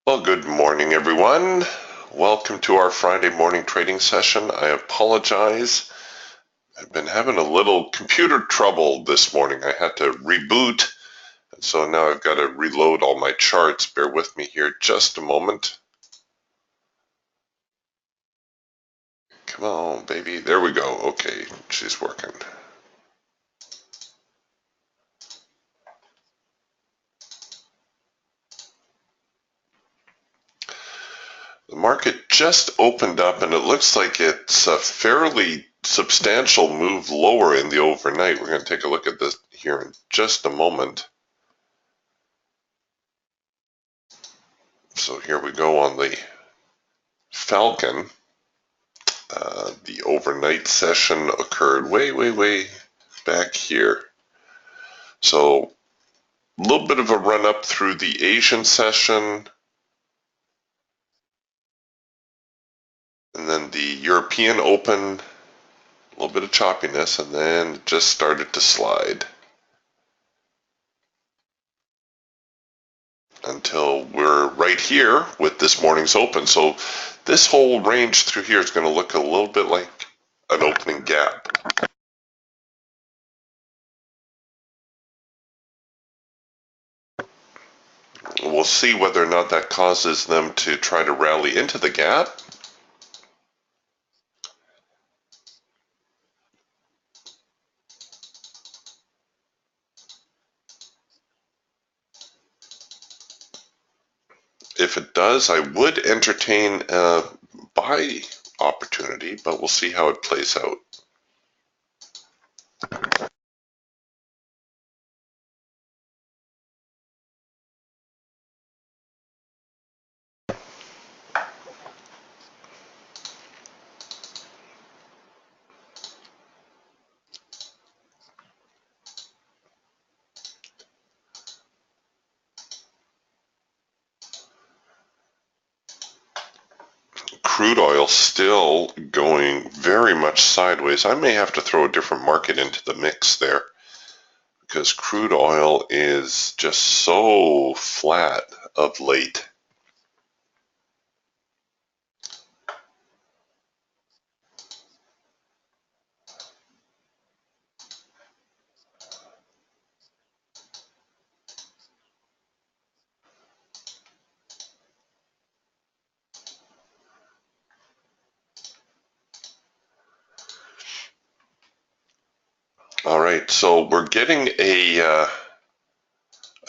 Well, good morning, everyone. Welcome to our Friday morning trading session. I apologize. I've been having a little computer trouble this morning. I had to reboot, and so now I've got to reload all my charts. Bear with me here just a moment. Come on, baby. There we go. Okay, she's working. The market just opened up, and it looks like it's a fairly substantial move lower in the overnight. We're going to take a look at this here in just a moment. So here we go on the Falcon. The overnight session occurred way back here. So a little bit of a run up through the Asian session, and then the European Open, a little bit of choppiness, and then it just started to slide until we're right here with this morning's open. So this whole range through here is going to look a little bit like an opening gap. We'll see whether or not that causes them to try to rally into the gap. If it does, I would entertain a buy opportunity, but we'll see how it plays out. Crude oil still going very much sideways. I may have to throw a different market into the mix there because crude oil is just so flat of late. All right, so we're getting a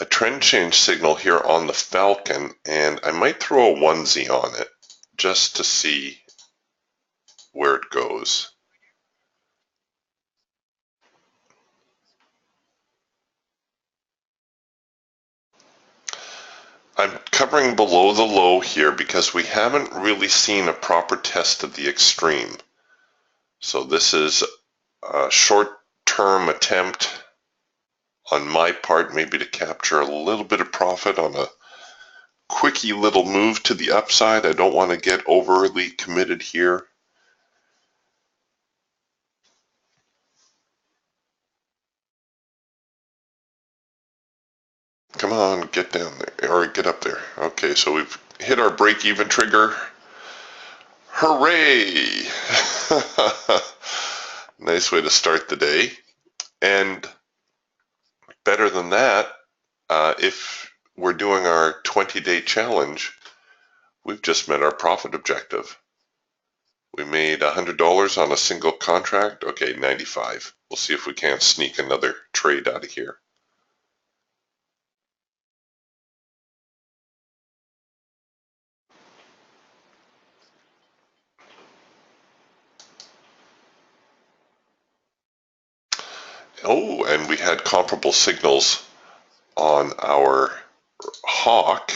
trend change signal here on the Falcon, and I might throw a onesie on it just to see where it goes. I'm covering below the low here because we haven't really seen a proper test of the extreme. So this is a short-term attempt on my part maybe to capture a little bit of profit on a quickie little move to the upside. I don't want to get overly committed here. Come on, get down there, or get up there. Okay, so we've hit our break-even trigger. Hooray! Nice way to start the day. And better than that, if we're doing our 20-day challenge, we've just met our profit objective. We made $100 on a single contract. Okay, 95. We'll see if we can't sneak another trade out of here. Oh, and we had comparable signals on our Hawk.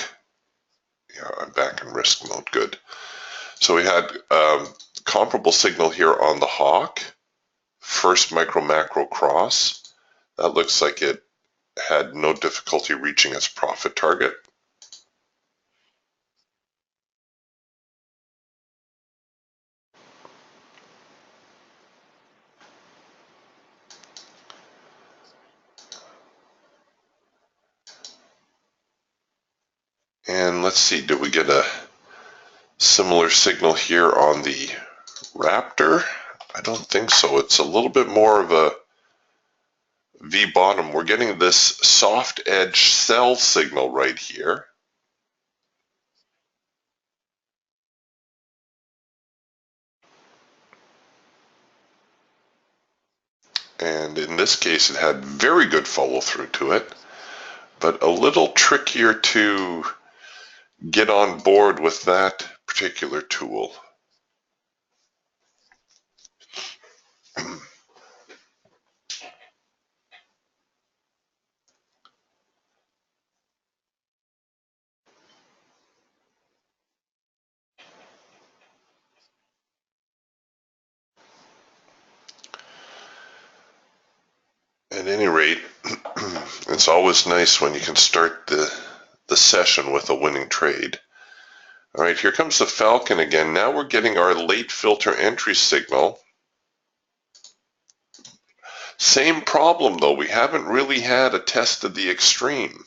Yeah, I'm back in risk mode. Good. So we had comparable signal here on the Hawk. First micro macro cross. That looks like it had no difficulty reaching its profit target. And let's see, did we get a similar signal here on the Raptor? I don't think so. It's a little bit more of a V bottom. We're getting this soft edge sell signal right here. And in this case, it had very good follow through to it, but a little trickier to get on board with that particular tool. At any rate, it's always nice when you can start the session with a winning trade. All right, here comes the Falcon again. Now we're getting our late filter entry signal. Same problem though, we haven't really had a test of the extreme.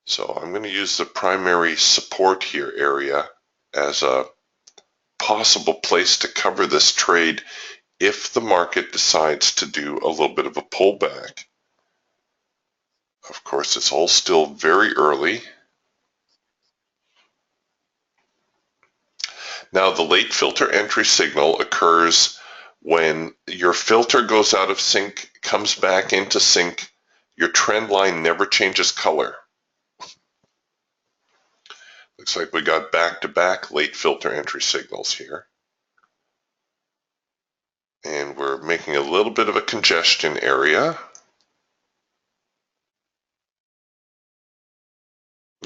So I'm going to use the primary support here area as a possible place to cover this trade if the market decides to do a little bit of a pullback. Of course, it's all still very early. Now, the late filter entry signal occurs when your filter goes out of sync, comes back into sync, your trend line never changes color. Looks like we got back-to-back late filter entry signals here. And we're making a little bit of a congestion area.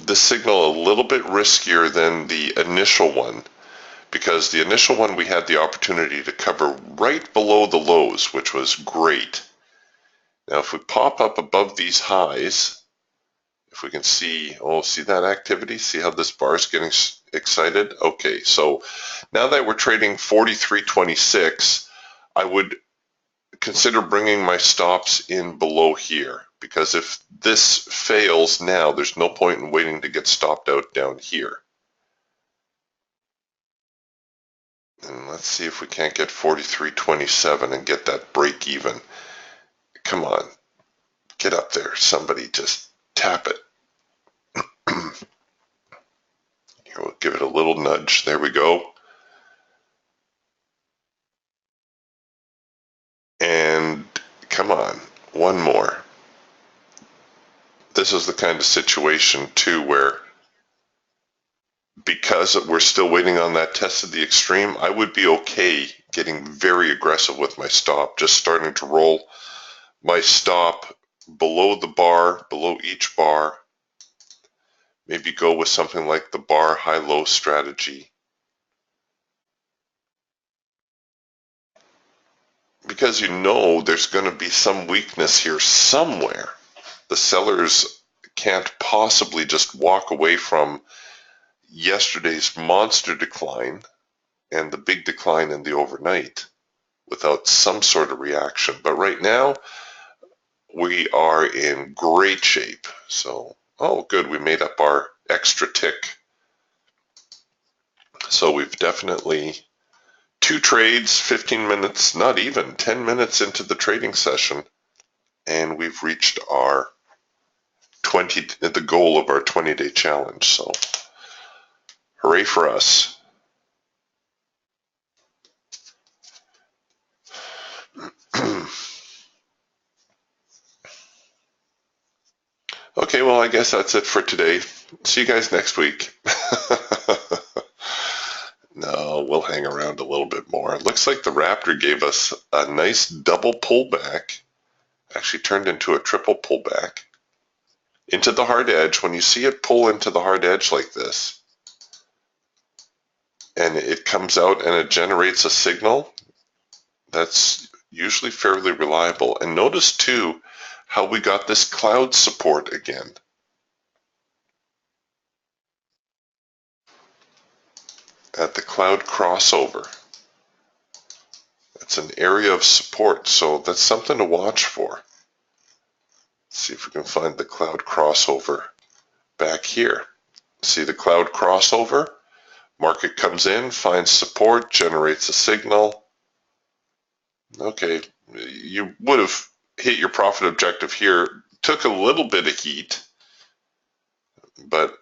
This signal a little bit riskier than the initial one, because the initial one we had the opportunity to cover right below the lows, which was great. Now if we pop up above these highs, if we can see, see that activity? See how this bar is getting excited? Okay, so now that we're trading 43.26, I would consider bringing my stops in below here, because if this fails now, there's no point in waiting to get stopped out down here. And let's see if we can't get 43.27 and get that break even. Come on, get up there. Somebody just tap it. Here, we'll give it a little nudge. There we go. And come on, one more. This is the kind of situation too where, because we're still waiting on that test of the extreme, I would be okay getting very aggressive with my stop, just starting to roll my stop below the bar, below each bar. Maybe go with something like the bar high-low strategy. Because you know there's going to be some weakness here somewhere. The sellers can't possibly just walk away from yesterday's monster decline and the big decline in the overnight without some sort of reaction. But right now, we are in great shape. So, oh good, we made up our extra tick. So we've definitely 2 trades, 15 minutes, not even 10 minutes into the trading session, and we've reached our the goal of our 20-day challenge. So hooray for us. Okay, well, I guess that's it for today. See you guys next week. No, we'll hang around a little bit more. It looks like the Raptor gave us a nice double pullback. Actually turned into a triple pullback into the hard edge. When you see it pull into the hard edge like this, and it comes out and it generates a signal, that's usually fairly reliable. And notice too how we got this cloud support again. At the cloud crossover. It's an area of support, so that's something to watch for. Let's see if we can find the cloud crossover back here. See the cloud crossover? Market comes in, finds support, generates a signal. Okay, you would have hit your profit objective here. Took a little bit of heat, but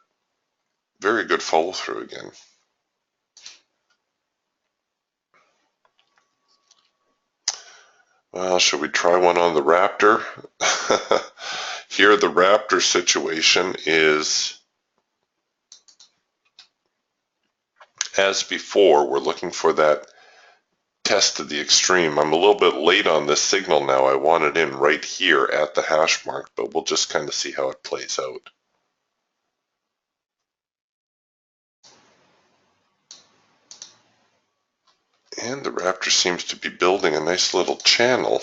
very good follow through again. Well, should we try one on the Raptor? Here, the Raptor situation is, as before, we're looking for that test to the extreme. I'm a little bit late on this signal now. I want it in right here at the hash mark, but we'll just kind of see how it plays out. And the Raptor seems to be building a nice little channel.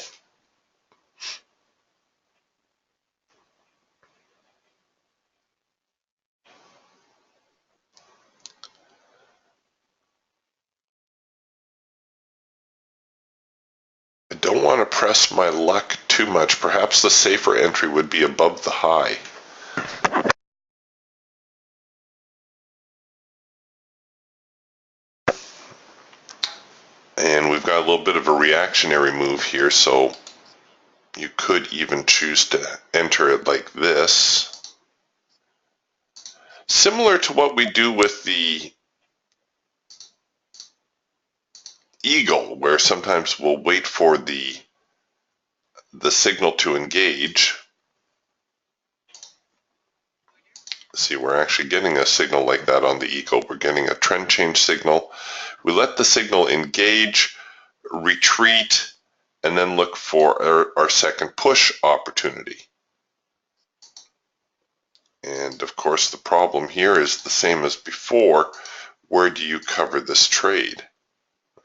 I don't want to press my luck too much. Perhaps the safer entry would be above the high. And we've got a little bit of a reactionary move here, so you could even choose to enter it like this. Similar to what we do with the Eagle, where sometimes we'll wait for the signal to engage. See, we're actually getting a signal like that on the Eagle. We're getting a trend change signal. We let the signal engage, retreat, and then look for our second push opportunity. And of course, the problem here is the same as before. Where do you cover this trade?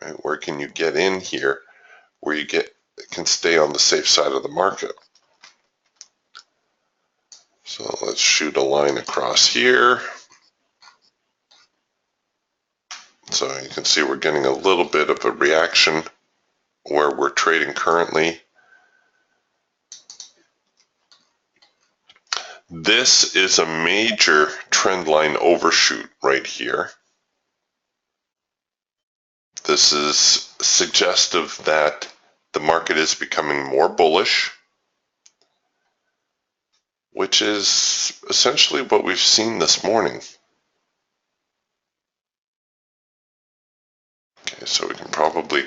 Right? Where can you get in here where you can stay on the safe side of the market? So let's shoot a line across here. So you can see we're getting a little bit of a reaction where we're trading currently. This is a major trend line overshoot right here. This is suggestive that the market is becoming more bullish, which is essentially what we've seen this morning. Okay, so we can probably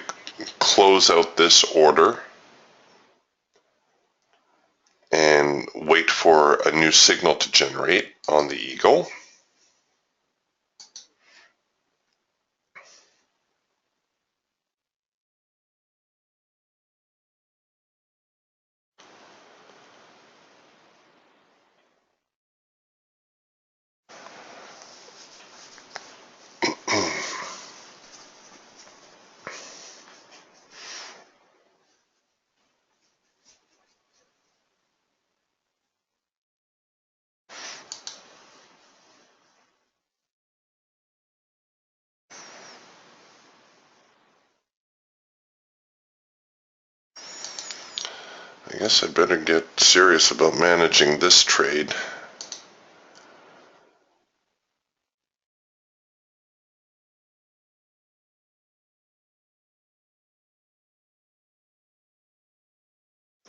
close out this order and wait for a new signal to generate on the Eagle. I guess I better get serious about managing this trade.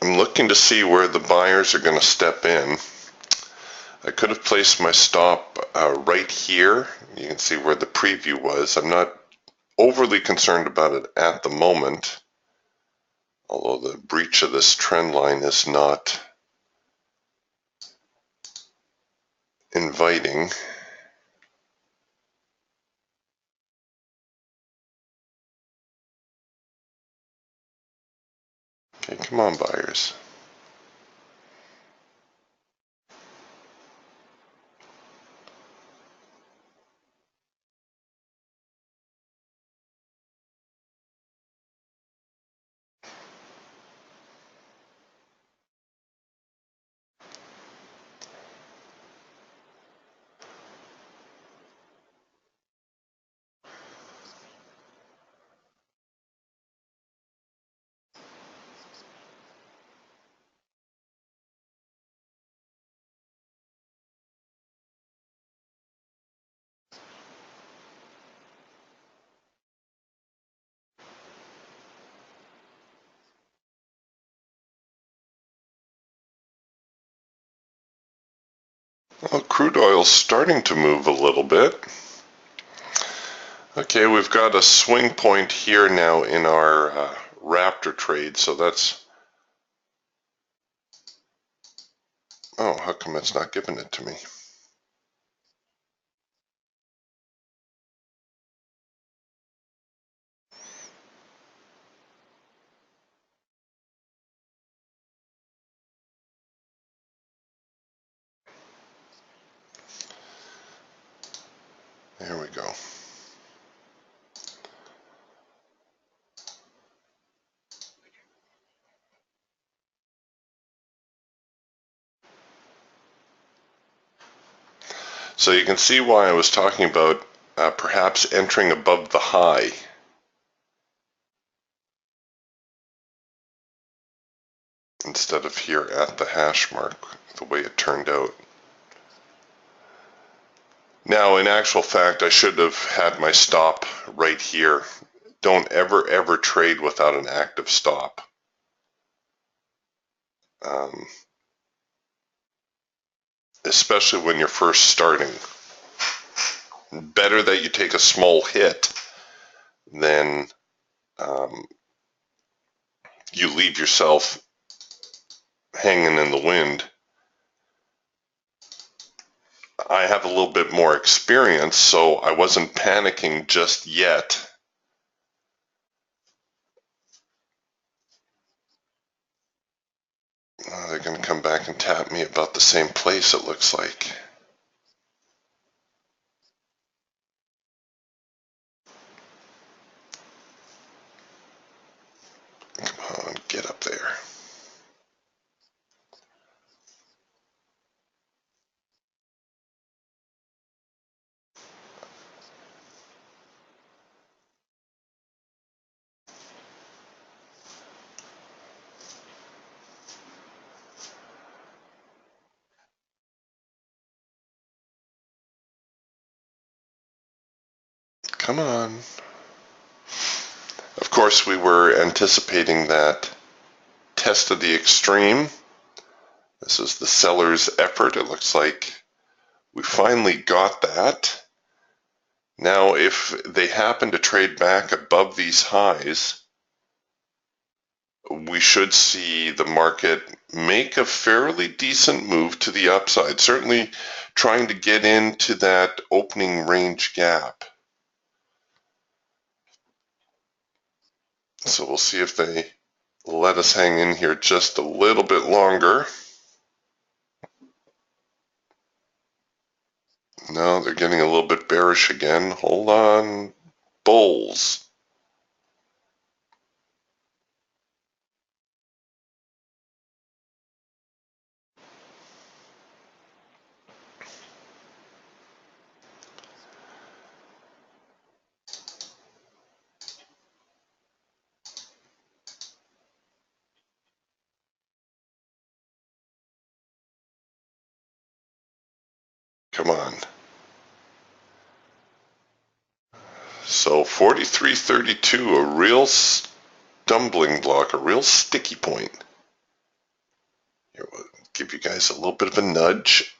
I'm looking to see where the buyers are going to step in. I could have placed my stop right here. You can see where the preview was. I'm not overly concerned about it at the moment, although the breach of this trend line is not inviting. Okay, come on, buyers. Well, crude oil's starting to move a little bit. Okay, we've got a swing point here now in our Raptor trade, so that's... Oh, how come it's not giving it to me? There we go. So you can see why I was talking about perhaps entering above the high. Instead of here at the hash mark, the way it turned out. Now, in actual fact, I should have had my stop right here. Don't ever trade without an active stop. Especially when you're first starting. Better that you take a small hit than you leave yourself hanging in the wind. I have a little bit more experience, so I wasn't panicking just yet. They're going to come back and tap me about the same place, it looks like. Come on, get up there. Come on. Of course, we were anticipating that test of the extreme. This is the seller's effort. It looks like we finally got that. Now, if they happen to trade back above these highs, we should see the market make a fairly decent move to the upside, certainly trying to get into that opening range gap. So we'll see if they let us hang in here just a little bit longer. No, they're getting a little bit bearish again. Hold on, bulls. Come on. So 43.32, a real stumbling block, a real sticky point. Here, we'll give you guys a little bit of a nudge.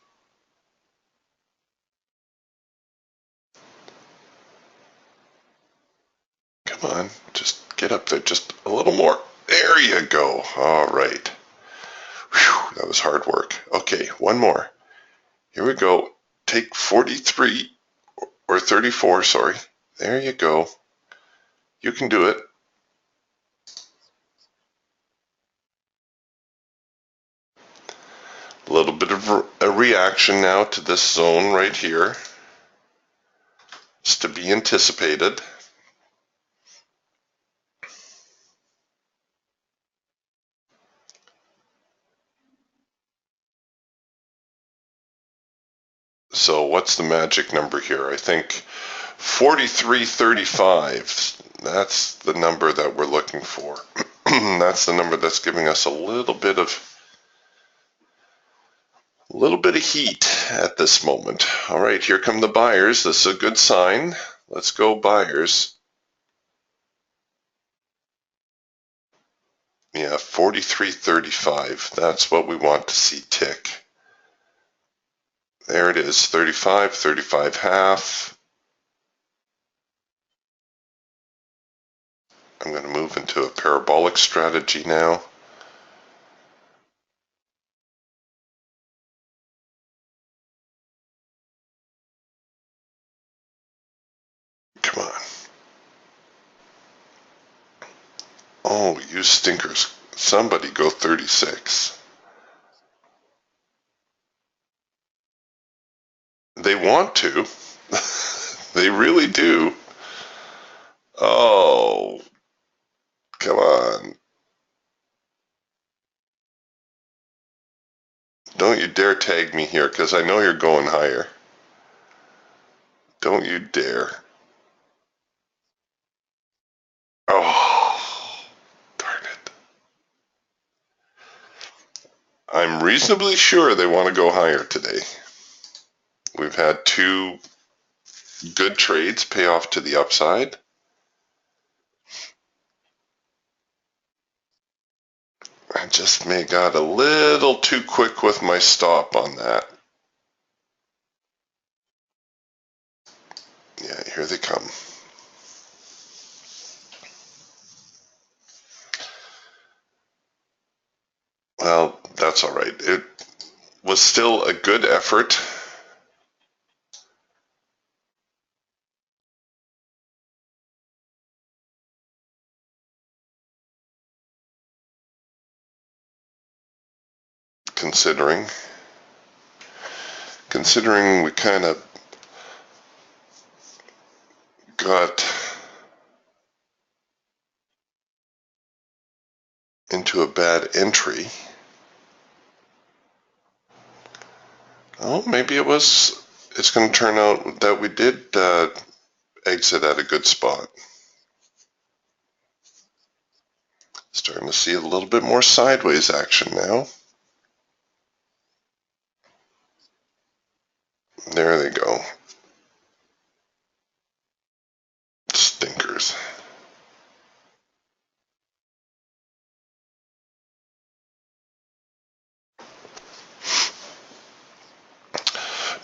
Come on, just get up there just a little more. There you go. All right. Whew, that was hard work. Okay, one more. Here we go. Take 43 or 34, sorry. There you go. You can do it. A little bit of a reaction now to this zone right here. It's to be anticipated. So what's the magic number here? I think 43.35. That's the number that we're looking for. That's the number that's giving us a little bit of heat at this moment. All right, here come the buyers. This is a good sign. Let's go, buyers. Yeah, 43.35. That's what we want to see tick. There it is, 35, 35 half. I'm going to move into a parabolic strategy now. Come on. Oh, you stinkers. Somebody go 36. They want to. They really do. Oh, come on. Don't you dare tag me here, because I know you're going higher. Don't you dare. Oh, darn it. I'm reasonably sure they want to go higher today. We've had two good trades pay off to the upside. I just may have got a little too quick with my stop on that. Yeah, here they come. Well, that's all right. It was still a good effort. Considering we kind of got into a bad entry. Oh, maybe it's going to turn out that we did exit at a good spot. Starting to see a little bit more sideways action now. There they go. Stinkers.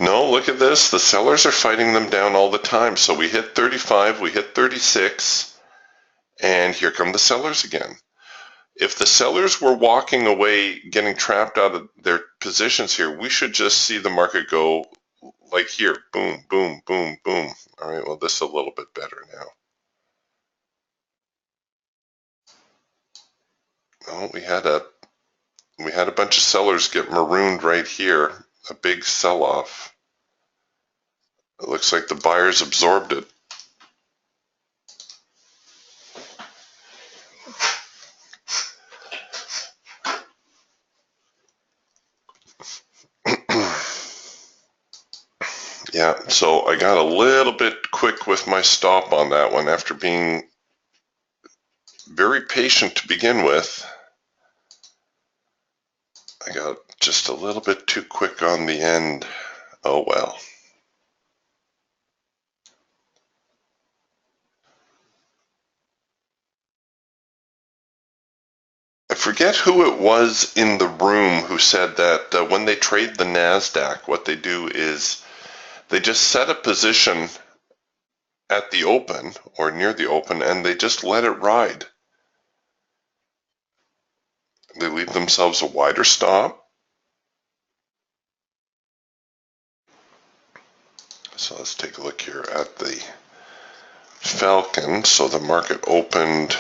No, look at this. The sellers are fighting them down all the time. So we hit 35, we hit 36, and here come the sellers again. If the sellers were walking away, getting trapped out of their positions here, we should just see the market go like here. Boom, boom, boom, boom. All right, well, this is a little bit better now. Oh, we had a bunch of sellers get marooned right here. A big sell-off. It looks like the buyers absorbed it. Yeah, so I got a little bit quick with my stop on that one after being very patient to begin with. I got just a little bit too quick on the end. Oh well. I forget who it was in the room who said that when they trade the NASDAQ, what they do is they just set a position at the open or near the open and they just let it ride. They leave themselves a wider stop. So let's take a look here at the Falcon. So the market opened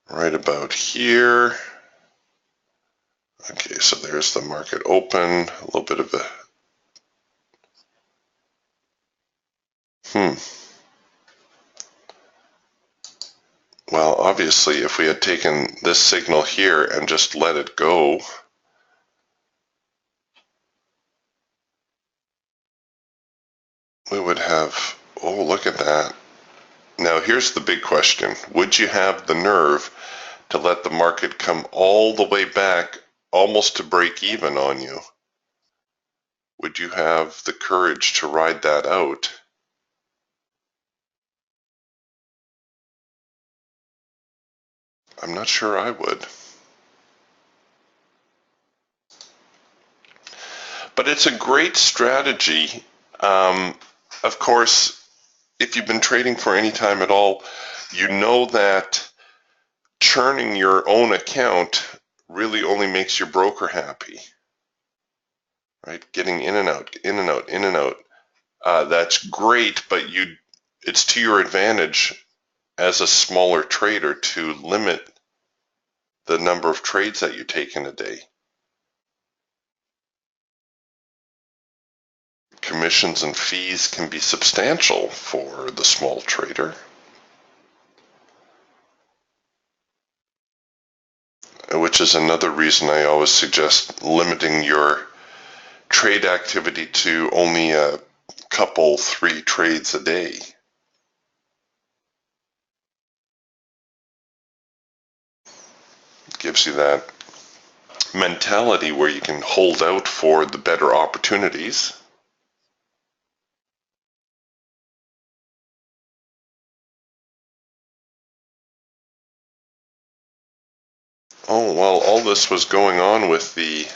right about here. Okay, so there's the market open. A little bit of a Well, obviously, if we had taken this signal here and just let it go, we would have, oh, look at that. Now, here's the big question. Would you have the nerve to let the market come all the way back almost to break even on you? Would you have the courage to ride that out? I'm not sure I would. But it's a great strategy. Of course, if you've been trading for any time at all, you know that churning your own account really only makes your broker happy, right? Getting in and out, in and out, in and out. That's great, but it's to your advantage as a smaller trader to limit the number of trades that you take in a day. Commissions and fees can be substantial for the small trader, which is another reason I always suggest limiting your trade activity to only a couple, 3 trades a day. It gives you that mentality where you can hold out for the better opportunities. Oh, while all this was going on with the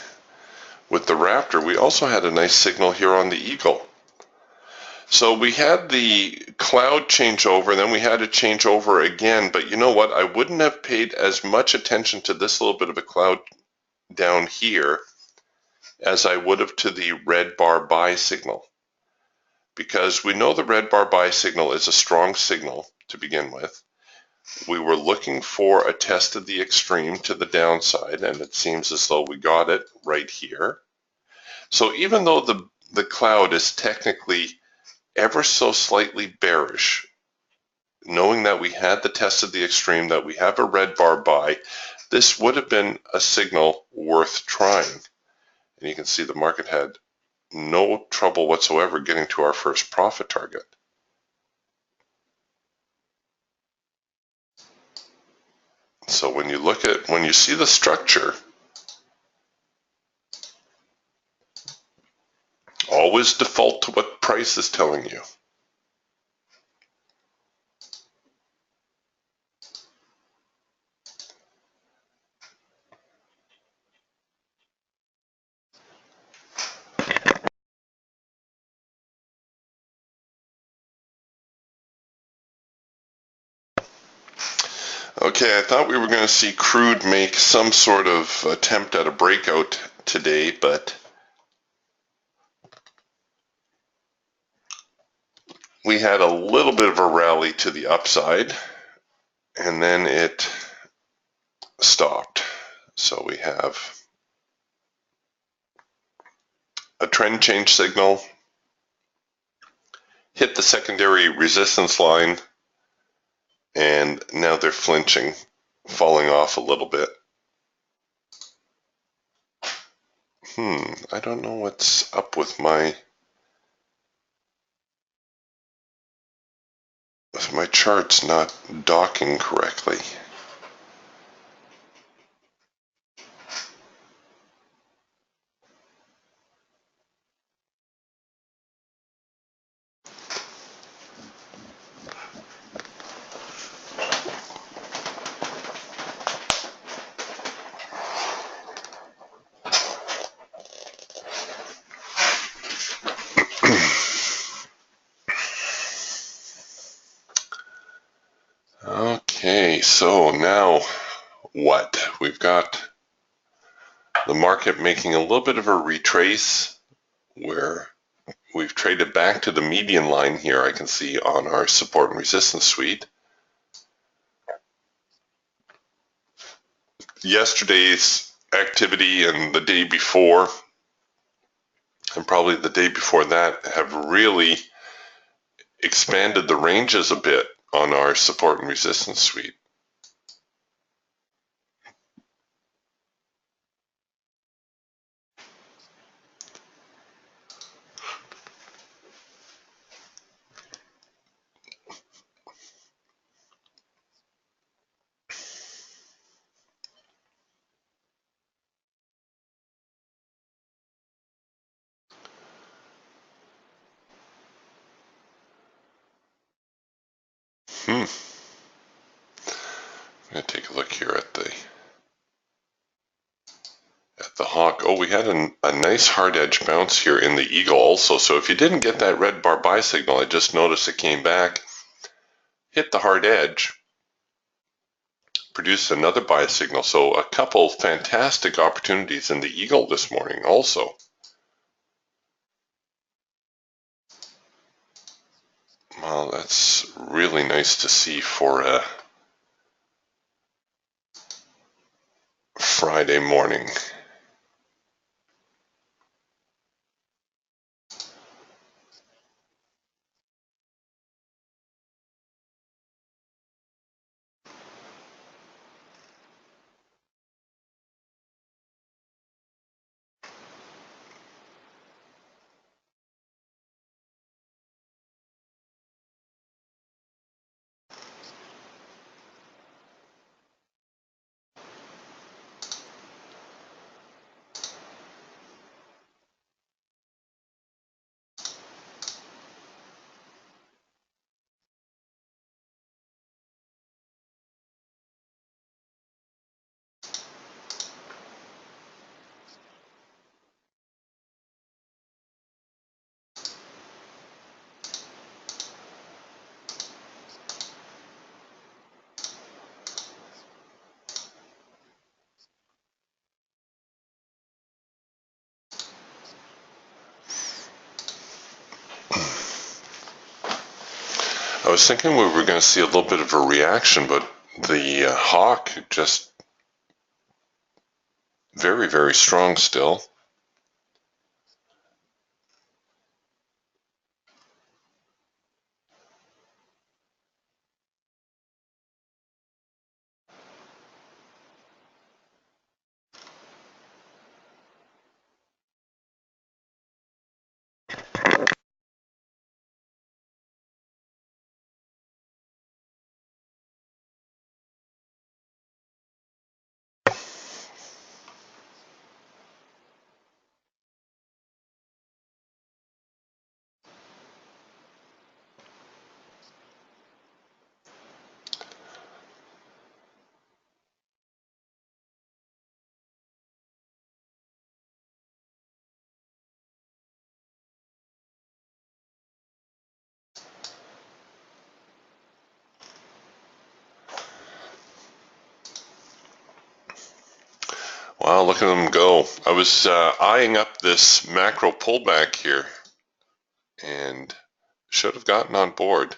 Raptor, we also had a nice signal here on the Eagle. So we had the cloud changeover, then we had a changeover again, but you know what? I wouldn't have paid as much attention to this little bit of a cloud down here as I would have to the red bar buy signal. Because we know the red bar buy signal is a strong signal to begin with. We were looking for a test of the extreme to the downside, and it seems as though we got it right here. So even though the cloud is technically ever so slightly bearish, knowing that we had the test of the extreme, that we have a red bar buy, this would have been a signal worth trying. And you can see the market had no trouble whatsoever getting to our first profit target. So when you see the structure, always default to what price is telling you. Okay, I thought we were going to see crude make some sort of attempt at a breakout today, but we had a little bit of a rally to the upside, and then it stopped. So we have a trend change signal, hit the secondary resistance line, and now they're flinching, falling off a little bit. I don't know what's up with my chart's not docking correctly. Okay, so now what? We've got the market making a little bit of a retrace where we've traded back to the median line here, I can see on our support and resistance suite. Yesterday's activity and the day before, and probably the day before that, have really expanded the ranges a bit on our support and resistance suite. I'm going to take a look here at the hawk. Oh, we had a nice hard edge bounce here in the eagle also. So if you didn't get that red bar buy signal, I just noticed it came back, hit the hard edge, produced another buy signal. So a couple fantastic opportunities in the eagle this morning also. Well, that's really nice to see for a Friday morning. I was thinking we were going to see a little bit of a reaction, but the hawk just very, very strong still. Wow, look at them go. I was eyeing up this macro pullback here and should have gotten on board.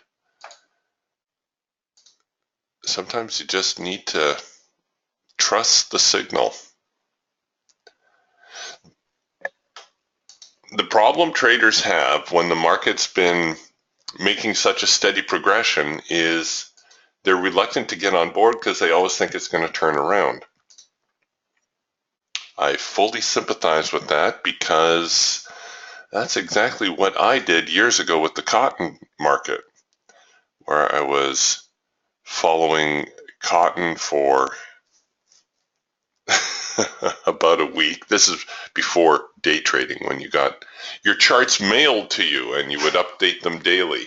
Sometimes you just need to trust the signal. The problem traders have when the market's been making such a steady progression is they're reluctant to get on board because they always think it's going to turn around. I fully sympathize with that because that's exactly what I did years ago with the cotton market, where I was following cotton for about a week. This is before day trading, when you got your charts mailed to you and you would update them daily.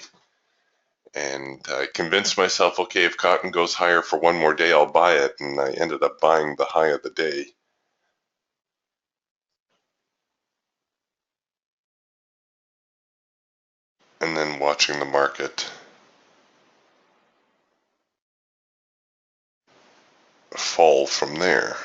And I convinced myself, okay, if cotton goes higher for one more day, I'll buy it. And I ended up buying the high of the day. And then watching the market fall from there.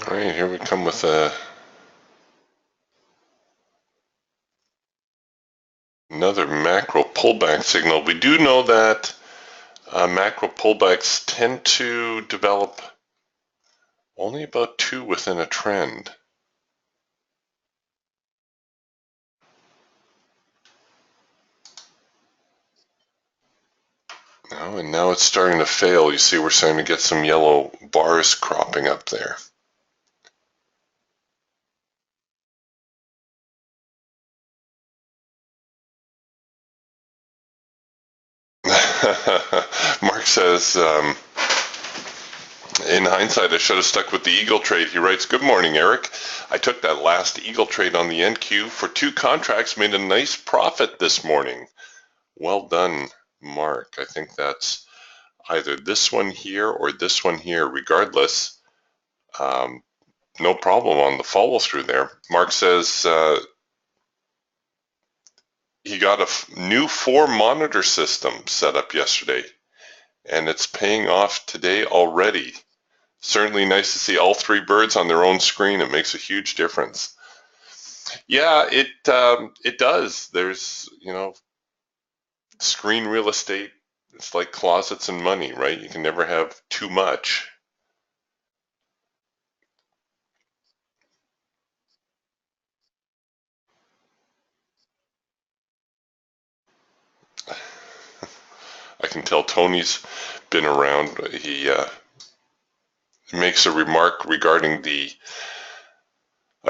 All right, here we come with another macro pullback signal. We do know that macro pullbacks tend to develop only about two within a trend. And now it's starting to fail. You see we're starting to get some yellow bars cropping up there. Mark says, in hindsight, I should have stuck with the Eagle trade. He writes, good morning, Eric. I took that last Eagle trade on the NQ for 2 contracts, made a nice profit this morning. Well done, Mark. I think that's either this one here or this one here. Regardless, no problem on the follow through there. Mark says he got a new 4 monitor system set up yesterday, and it's paying off today already. Certainly nice to see all 3 birds on their own screen. It makes a huge difference. Yeah, it does. There's, screen real estate. It's like closets and money, right? You can never have too much. I can tell Tony's been around. He makes a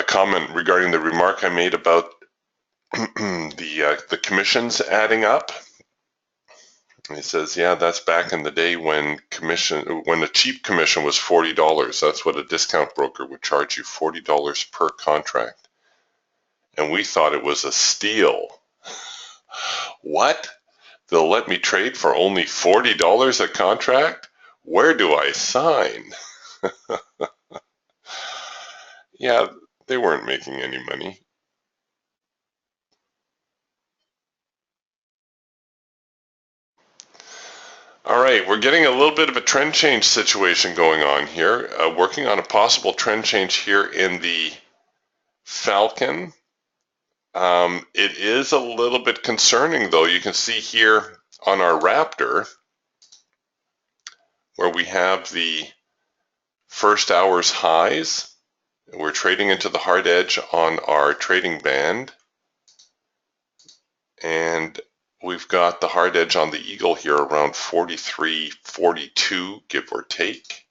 comment regarding the remark I made about the commissions adding up. He says, yeah, that's back in the day when a cheap commission was $40. That's what a discount broker would charge you, $40 per contract. And we thought it was a steal. What? They'll let me trade for only $40 a contract? Where do I sign? Yeah, they weren't making any money. All right, we're getting a little bit of a trend change situation going on here. Working on a possible trend change here in the Falcon. It is a little bit concerning, though. You can see here on our Raptor, where we have the first hour's highs. We're trading into the hard edge on our trading band. And we've got the hard edge on the Eagle here around 43.42, give or take.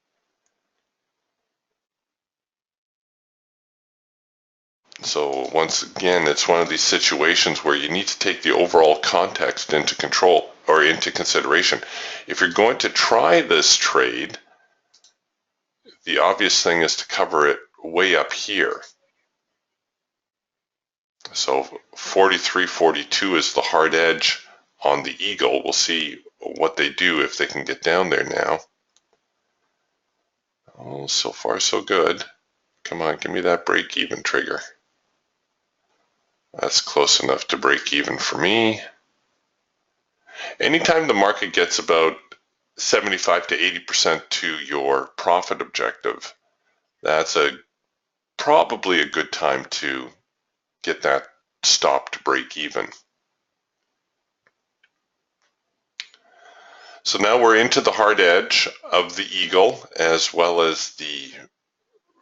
So once again, it's one of these situations where you need to take the overall context into consideration. If you're going to try this trade, the obvious thing is to cover it way up here. So 43.42 is the hard edge on the Eagle. We'll see what they do if they can get down there now. Oh, so far so good. Come on, give me that break even trigger. That's close enough to break even for me. Anytime the market gets about 75 to 80% to your profit objective, that's probably a good time to get that stop to break even. So now we're into the hard edge of the Eagle as well as the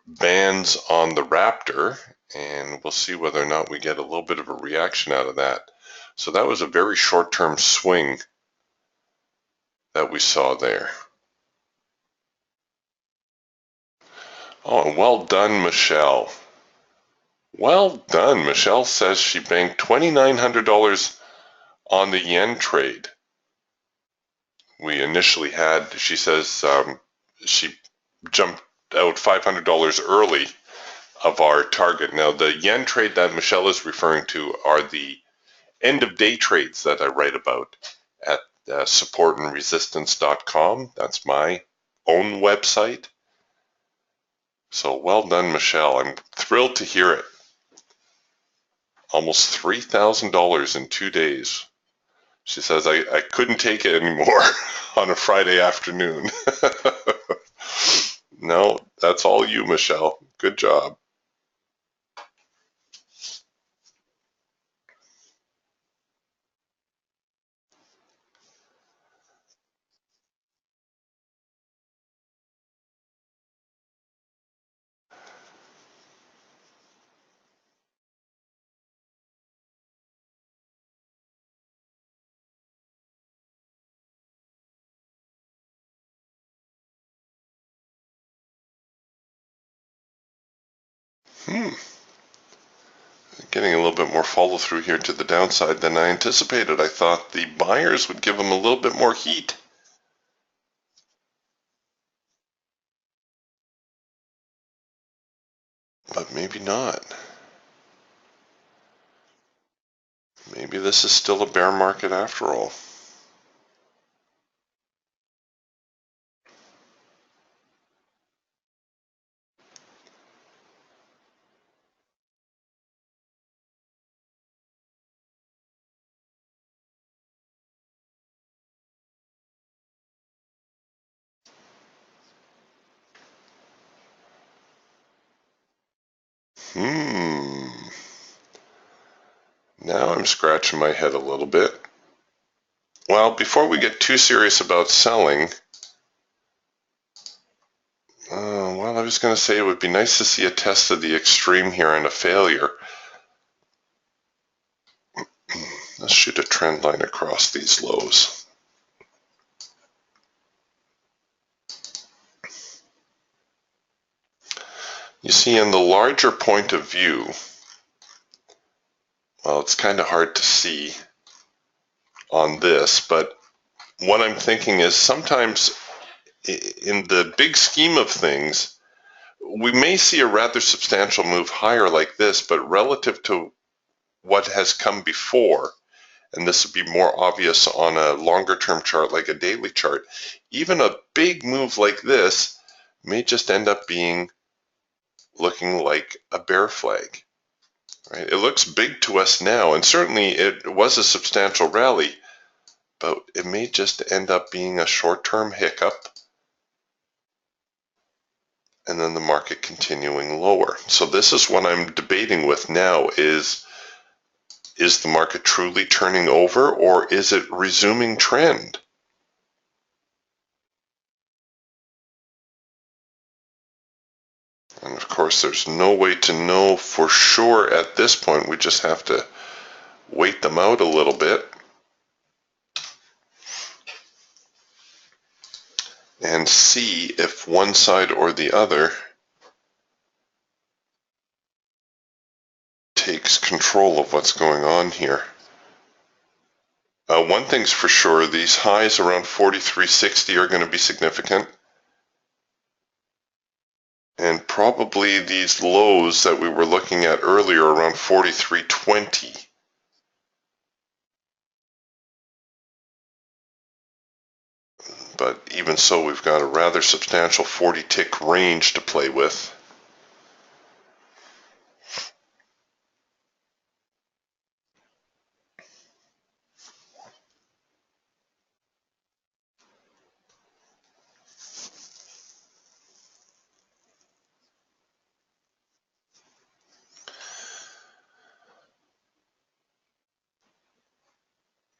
bands on the Raptor, and we'll see whether or not we get a little bit of a reaction out of that. So that was a very short-term swing that we saw there. Oh, well done, Michelle. Well done. Michelle says she banked $2,900 on the yen trade. We initially had, she says, she jumped out $500 early of our target. Now, the yen trade that Michelle is referring to are the end of day trades that I write about at supportandresistance.com. That's my own website. So well done, Michelle. I'm thrilled to hear it. Almost $3,000 in 2 days. She says, I couldn't take it anymore on a Friday afternoon. No, that's all you, Michelle. Good job. Getting a little bit more follow through here to the downside than I anticipated. I thought the buyers would give them a little bit more heat. But maybe not. Maybe this is still a bear market after all. Now I'm scratching my head a little bit. Well, before we get too serious about selling, well, I was going to say it would be nice to see a test of the extreme here and a failure. Let's shoot a trend line across these lows. You see, in the larger point of view, well, it's kind of hard to see on this, but what I'm thinking is sometimes in the big scheme of things, we may see a rather substantial move higher like this, but relative to what has come before, and this would be more obvious on a longer term chart like a daily chart, even a big move like this may just end up being looking like a bear flag. Right? It looks big to us now, and certainly it was a substantial rally, but it may just end up being a short-term hiccup and then the market continuing lower. So this is what I'm debating with now is the market truly turning over or is it resuming trend? And of course, there's no way to know for sure at this point. We just have to wait them out a little bit and see if one side or the other takes control of what's going on here. One thing's for sure, these highs around 43.60 are going to be significant. And probably these lows that we were looking at earlier around 43.20. But even so, we've got a rather substantial 40 tick range to play with.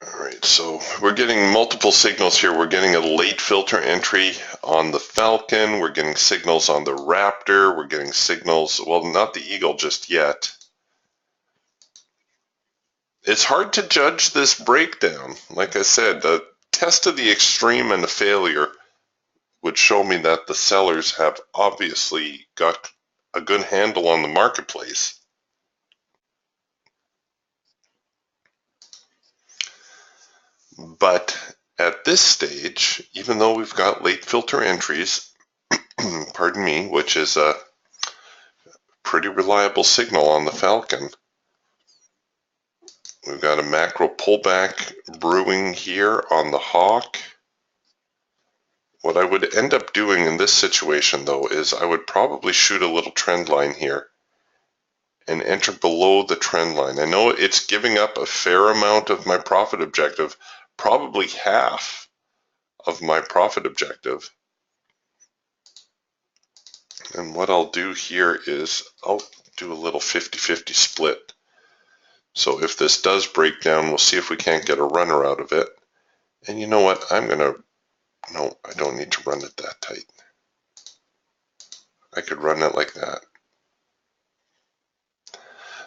Alright, so we're getting multiple signals here. We're getting a late filter entry on the Falcon. We're getting signals on the Raptor. We're getting signals, well, not the Eagle just yet. It's hard to judge this breakdown. Like I said, the test of the extreme and the failure would show me that the sellers have obviously got a good handle on the marketplace. But at this stage, even though we've got late filter entries, pardon me, which is a pretty reliable signal on the Falcon, we've got a macro pullback brewing here on the Hawk. What I would end up doing in this situation, though, is I would probably shoot a little trend line here and enter below the trend line. I know it's giving up a fair amount of my profit objective, probably half of my profit objective. And what I'll do here is I'll do a little 50-50 split. So if this does break down, we'll see if we can't get a runner out of it. And you know what? No, I don't need to run it that tight. I could run it like that.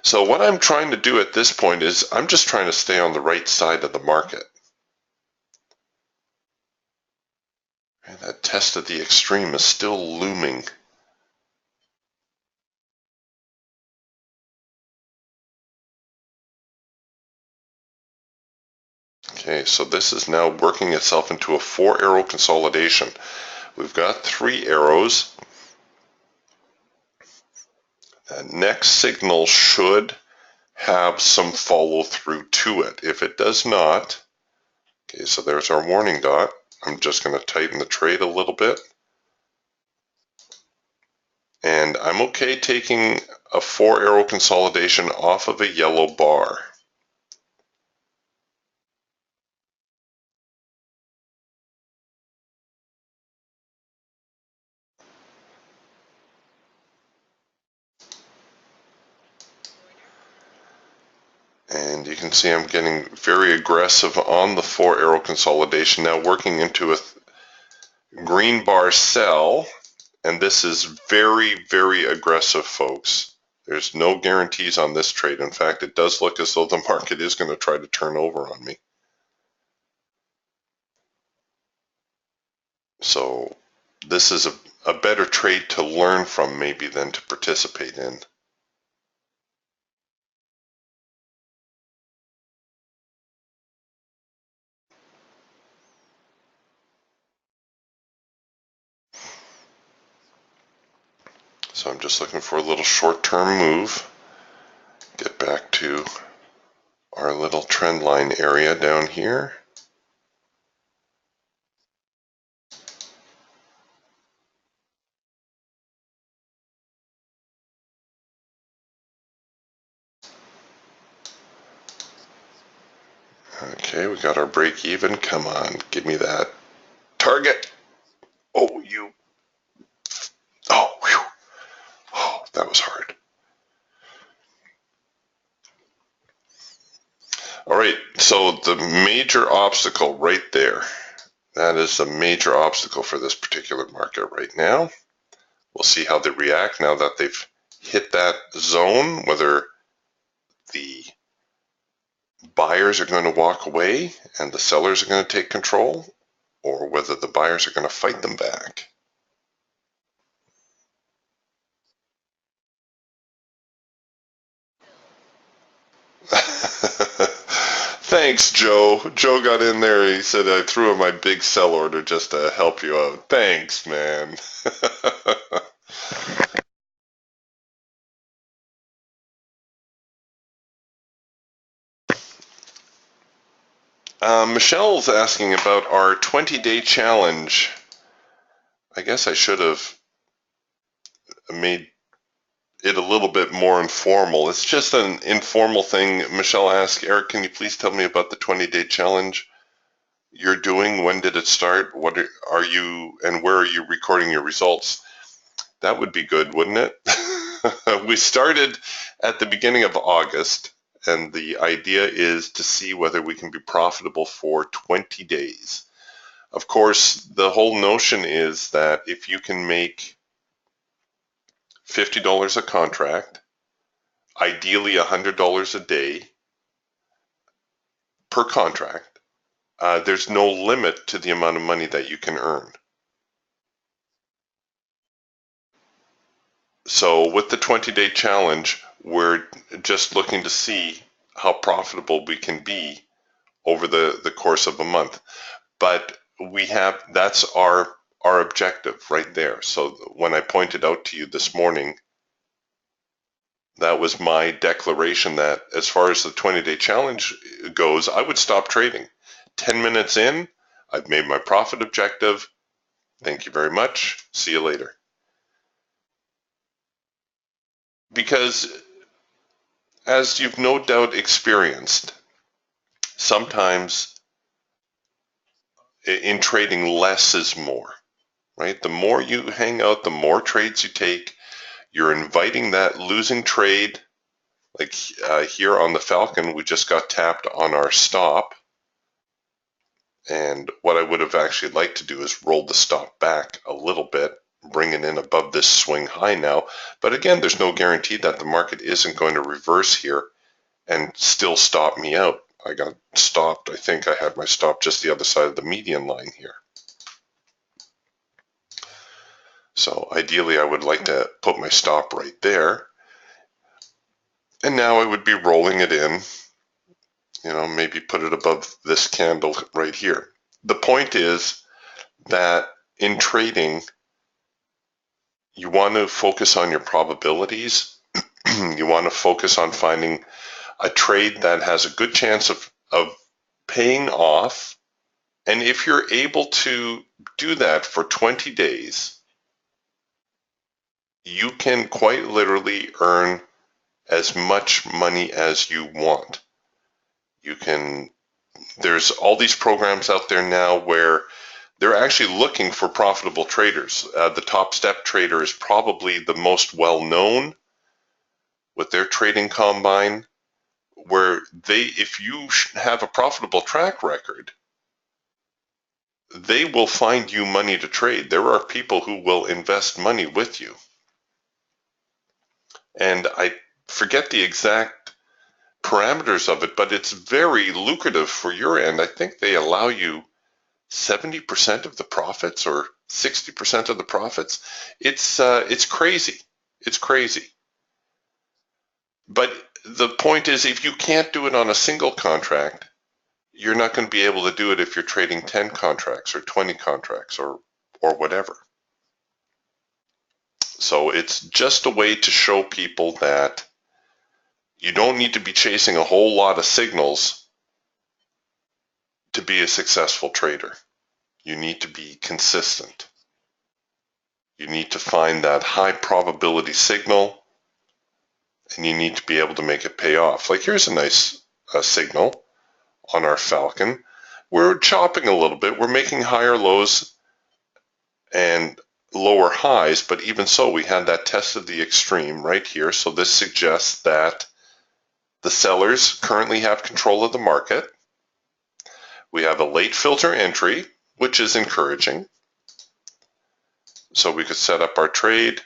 So what I'm trying to do at this point is I'm just trying to stay on the right side of the market. And that test of the extreme is still looming. Okay, so this is now working itself into a 4-arrow consolidation. We've got 3 arrows. That next signal should have some follow through to it. If it does not, okay, so there's our warning dot. I'm just going to tighten the trade a little bit. And I'm okay taking a 4-arrow consolidation off of a yellow bar. And you can see I'm getting very aggressive on the 4-arrow consolidation, now working into a green bar sell. And this is very, very aggressive, folks. There's no guarantees on this trade. In fact, it does look as though the market is going to try to turn over on me. So this is a better trade to learn from maybe than to participate in. So I'm just looking for a little short-term move. Get back to our little trend line area down here. Okay, we got our break even. Come on, give me that target. Oh, you. Oh, whew. Oh, that was hard. All right, so the major obstacle right there, that is the major obstacle for this particular market right now. We'll see how they react now that they've hit that zone, whether the buyers are going to walk away and the sellers are going to take control, or whether the buyers are going to fight them back. Thanks, Joe. Joe got in there. He said I threw in my big sell order just to help you out. Thanks, man. Michelle's asking about our 20-day challenge. I guess I should have made it a little bit more informal. It's just an informal thing. Michelle asked, Eric, can you please tell me about the 20-day challenge you're doing? When did it start? What are you, and where are you recording your results? That would be good, wouldn't it? We started at the beginning of August, and the idea is to see whether we can be profitable for 20 days. Of course, the whole notion is that if you can make $50 a contract, ideally $100 a day per contract, there's no limit to the amount of money that you can earn. So with the 20-day challenge, we're just looking to see how profitable we can be over the course of a month. But that's our objective right there. So when I pointed out to you this morning, that was my declaration that as far as the 20-day challenge goes, I would stop trading. 10 minutes in, I've made my profit objective. Thank you very much. See you later. Because as you've no doubt experienced, sometimes in trading less is more. right? The more you hang out, the more trades you take, you're inviting that losing trade. Like here on the Falcon, we just got tapped on our stop. And what I would have actually liked to do is roll the stop back a little bit, bring it in above this swing high now. But again, there's no guarantee that the market isn't going to reverse here and still stop me out. I got stopped. I think I had my stop just the other side of the median line here. So ideally, I would like to put my stop right there. And now I would be rolling it in, maybe put it above this candle right here. The point is that in trading, you want to focus on your probabilities. You want to focus on finding a trade that has a good chance of paying off. And if you're able to do that for 20 days, you can quite literally earn as much money as you want. There's all these programs out there now where they're actually looking for profitable traders. The Top Step Trader is probably the most well-known with their trading combine, where if you have a profitable track record, they will find you money to trade. There are people who will invest money with you. And I forget the exact parameters of it, but it's very lucrative for your end. I think they allow you 70% of the profits or 60% of the profits. It's crazy. It's crazy. But the point is, if you can't do it on a single contract, you're not going to be able to do it if you're trading 10 contracts or 20 contracts or whatever. So it's just a way to show people that you don't need to be chasing a whole lot of signals to be a successful trader. You need to be consistent. You need to find that high probability signal, and you need to be able to make it pay off. Like here's a nice signal on our Falcon. We're chopping a little bit. We're making higher lows and lower highs, but even so, we had that test of the extreme right here. So this suggests that the sellers currently have control of the market. We have a late filter entry, which is encouraging. So we could set up our trade,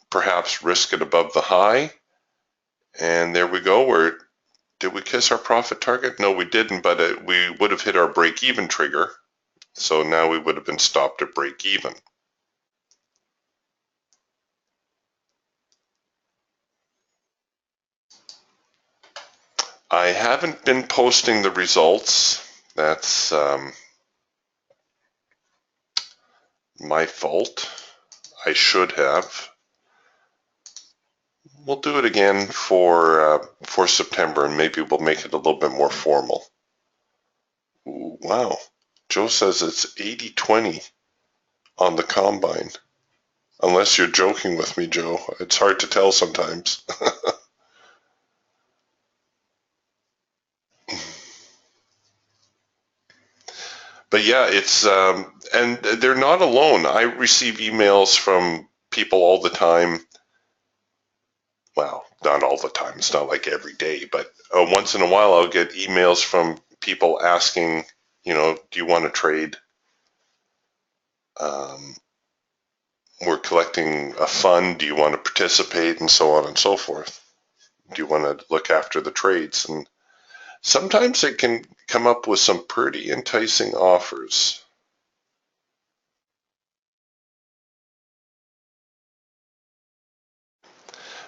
perhaps risk it above the high. And there we go. Did we kiss our profit target? No, we didn't, but we would have hit our break-even trigger. So now we would have been stopped at break-even. I haven't been posting the results. That's my fault. I should have. We'll do it again for September, and maybe we'll make it a little bit more formal. Ooh, wow. Joe says it's 80-20 on the combine. Unless you're joking with me, Joe. It's hard to tell sometimes. But yeah, it's and they're not alone. I receive emails from people all the time. Well, not all the time. It's not like every day, but once in a while I'll get emails from people asking, do you want to trade? We're collecting a fund. Do you want to participate? And so on and so forth. Do you want to look after the trades? And sometimes it can come up with some pretty enticing offers.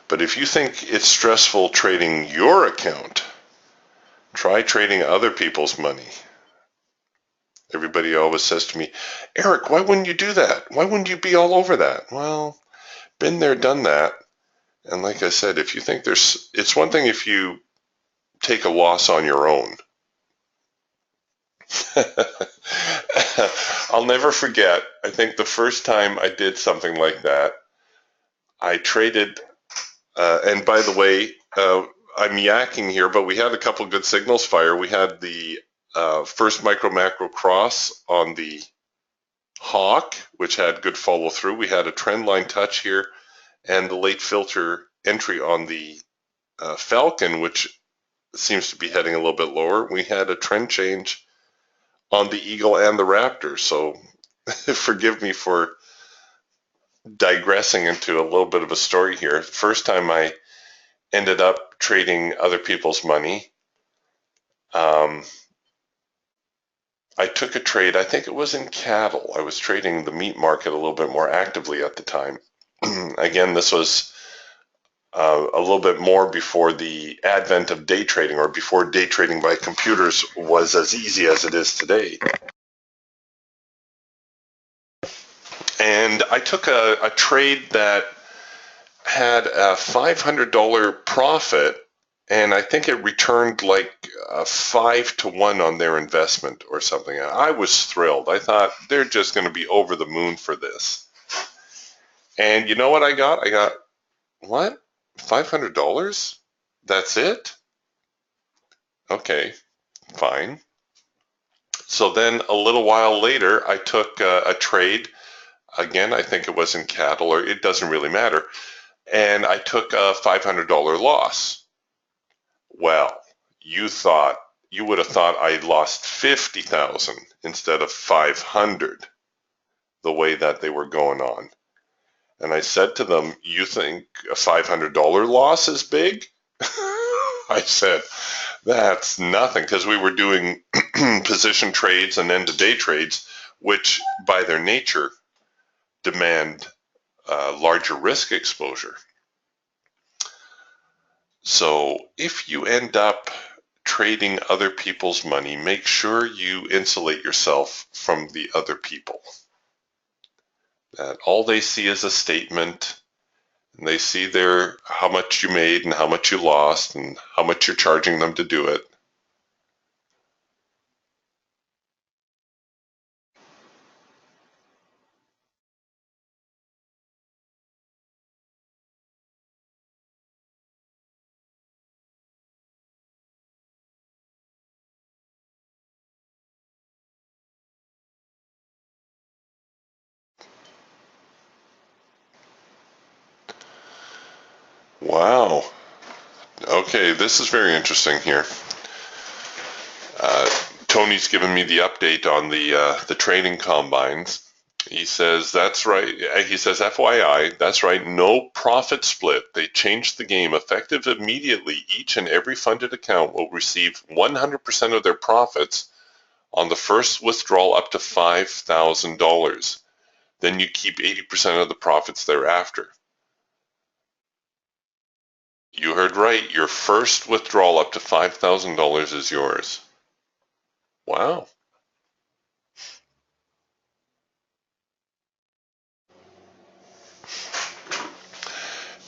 But if you think it's stressful trading your account, try trading other people's money. Everybody always says to me, Eric, why wouldn't you do that? Why wouldn't you be all over that? Well, been there, done that. And like I said, if you think it's one thing if you take a loss on your own. I'll never forget, I think the first time I did something like that, I traded, and by the way, I'm yakking here, but we had a couple good signals fire. We had the first micro macro cross on the Hawk, which had good follow through. We had a trend line touch here, and the late filter entry on the Falcon, which seems to be heading a little bit lower. We had a trend change on the Eagle and the Raptor. So forgive me for digressing into a little bit of a story here. First time I ended up trading other people's money, I took a trade. I think it was in cattle. I was trading the meat market a little bit more actively at the time. Again, this was a little bit more before the advent of day trading, or before day trading by computers was as easy as it is today. And I took a trade that had a $500 profit, and I think it returned like 5 to 1 on their investment or something. I was thrilled. I thought they're just going to be over the moon for this. And you know what I got? I got, what? $500? That's it? Okay, fine. So then a little while later, I took a trade. Again, I think it was in cattle, or it doesn't really matter. And I took a $500 loss. Well, you would have thought I lost 50,000 instead of 500, the way that they were going on. And I said to them, you think a $500 loss is big? I said, that's nothing, because we were doing position trades and end-of-day trades, which by their nature demand larger risk exposure. So if you end up trading other people's money, make sure you insulate yourself from the other people. That all they see is a statement, and they see how much you made and how much you lost and how much you're charging them to do it. Wow. Okay, this is very interesting here. Tony's given me the update on the training combines. He says, that's right. He says, FYI, that's right, no profit split. They changed the game. Effective immediately, each and every funded account will receive 100% of their profits on the first withdrawal up to $5,000. Then you keep 80% of the profits thereafter. You heard right. Your first withdrawal up to $5,000 is yours. Wow.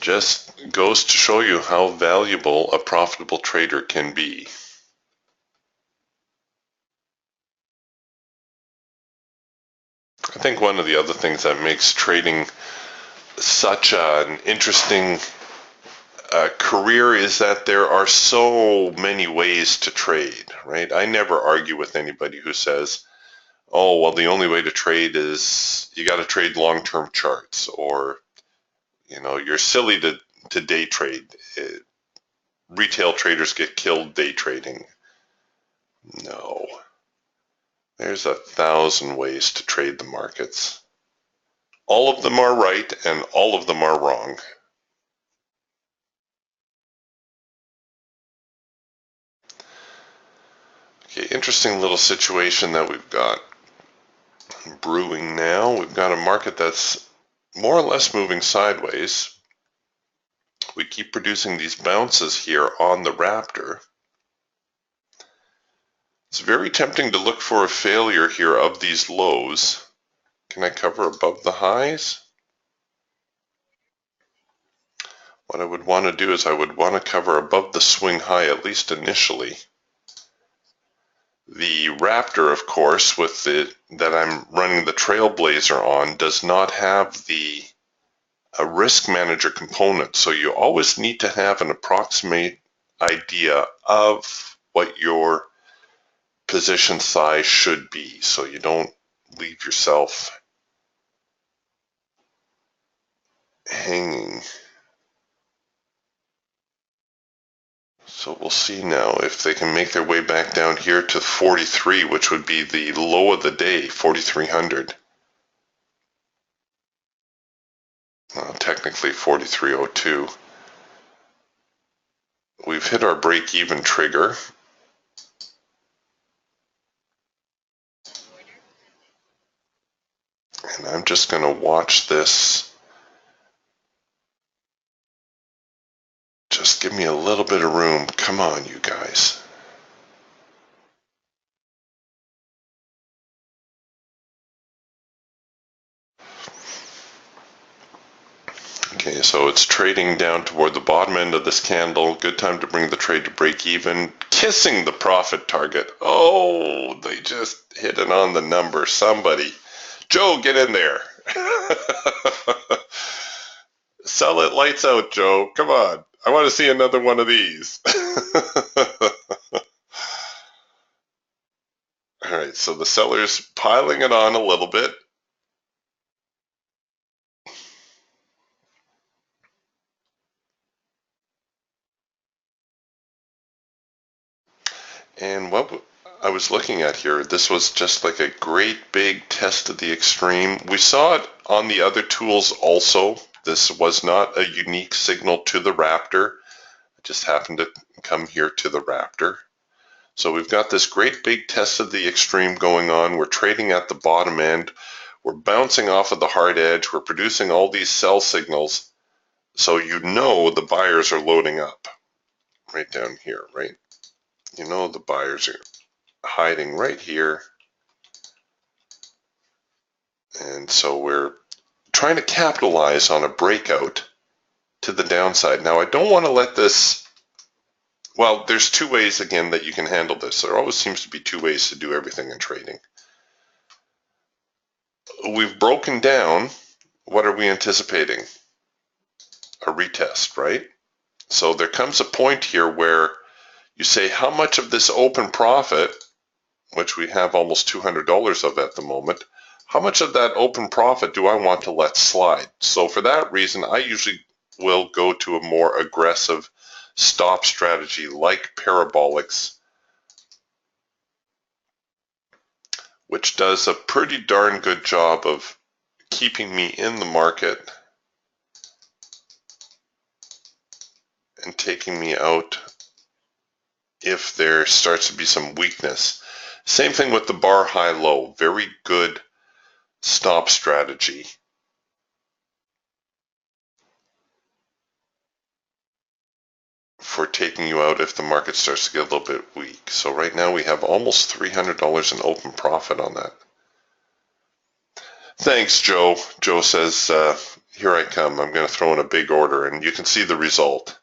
Just goes to show you how valuable a profitable trader can be. I think one of the other things that makes trading such an interesting career is that there are so many ways to trade, right? I never argue with anybody who says, oh, well, the only way to trade is you got to trade long-term charts, or, you know, you're silly to day trade. Retail traders get killed day trading. No. There's 1,000 ways to trade the markets. All of them are right and all of them are wrong. Okay, interesting little situation that we've got brewing now. We've got a market that's more or less moving sideways. We keep producing these bounces here on the Raptor. It's very tempting to look for a failure here of these lows. Can I cover above the highs? What I would want to do is I would want to cover above the swing high, at least initially. The Raptor, of course, with that I'm running the Trailblazer on, does not have a risk manager component. So you always need to have an approximate idea of what your position size should be, so you don't leave yourself hanging. So we'll see now if they can make their way back down here to 43, which would be the low of the day, 4,300. Technically 4,302. We've hit our break-even trigger. And I'm just going to watch this. Just give me a little bit of room. Come on, you guys. Okay, so it's trading down toward the bottom end of this candle. Good time to bring the trade to break even. Kissing the profit target. Oh, they just hit it on the number. Somebody. Joe, get in there. Sell it lights out, Joe. Come on. I want to see another one of these. All right, so the seller's piling it on a little bit. And what I was looking at here, this was just like a great big test of the extreme. We saw it on the other tools also. This was not a unique signal to the Raptor. It just happened to come here to the Raptor. So we've got this great big test of the extreme going on. We're trading at the bottom end. We're bouncing off of the hard edge. We're producing all these sell signals. So you know the buyers are loading up right down here, right? You know the buyers are hiding right here. And so we're trying to capitalize on a breakout to the downside. Now, I don't want to let this, well, there's two ways, again, that you can handle this. There always seems to be two ways to do everything in trading. We've broken down. What are we anticipating? A retest, right? So there comes a point here where you say, how much of this open profit, which we have almost $200 of at the moment, how much of that open profit do I want to let slide? So for that reason, I usually will go to a more aggressive stop strategy like parabolics, which does a pretty darn good job of keeping me in the market and taking me out if there starts to be some weakness. Same thing with the bar high low, very good stop strategy. For taking you out if the market starts to get a little bit weak. So right now we have almost $300 in open profit on that. Thanks, Joe. Joe says, here I come. I'm going to throw in a big order, and you can see the result.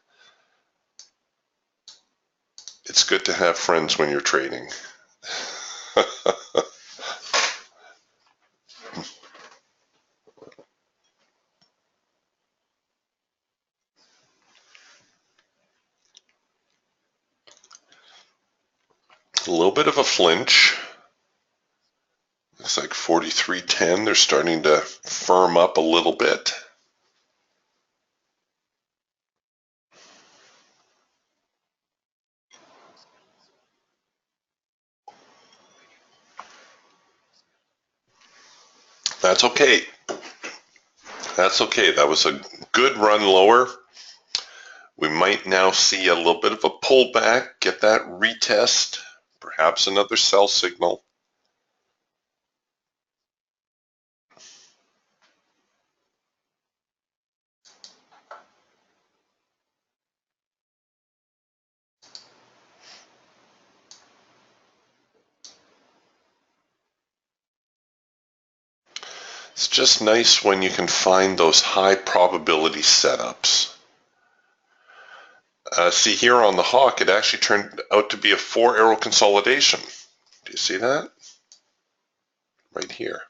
It's good to have friends when you're trading. A little bit of a flinch. Looks like 43.10. They're starting to firm up a little bit. That's okay. That's okay. That was a good run lower. We might now see a little bit of a pullback, get that retest, perhaps another sell signal. It's just nice when you can find those high probability setups. See here on the hawk, it actually turned out to be a 4-arrow consolidation. Do you see that? Right here.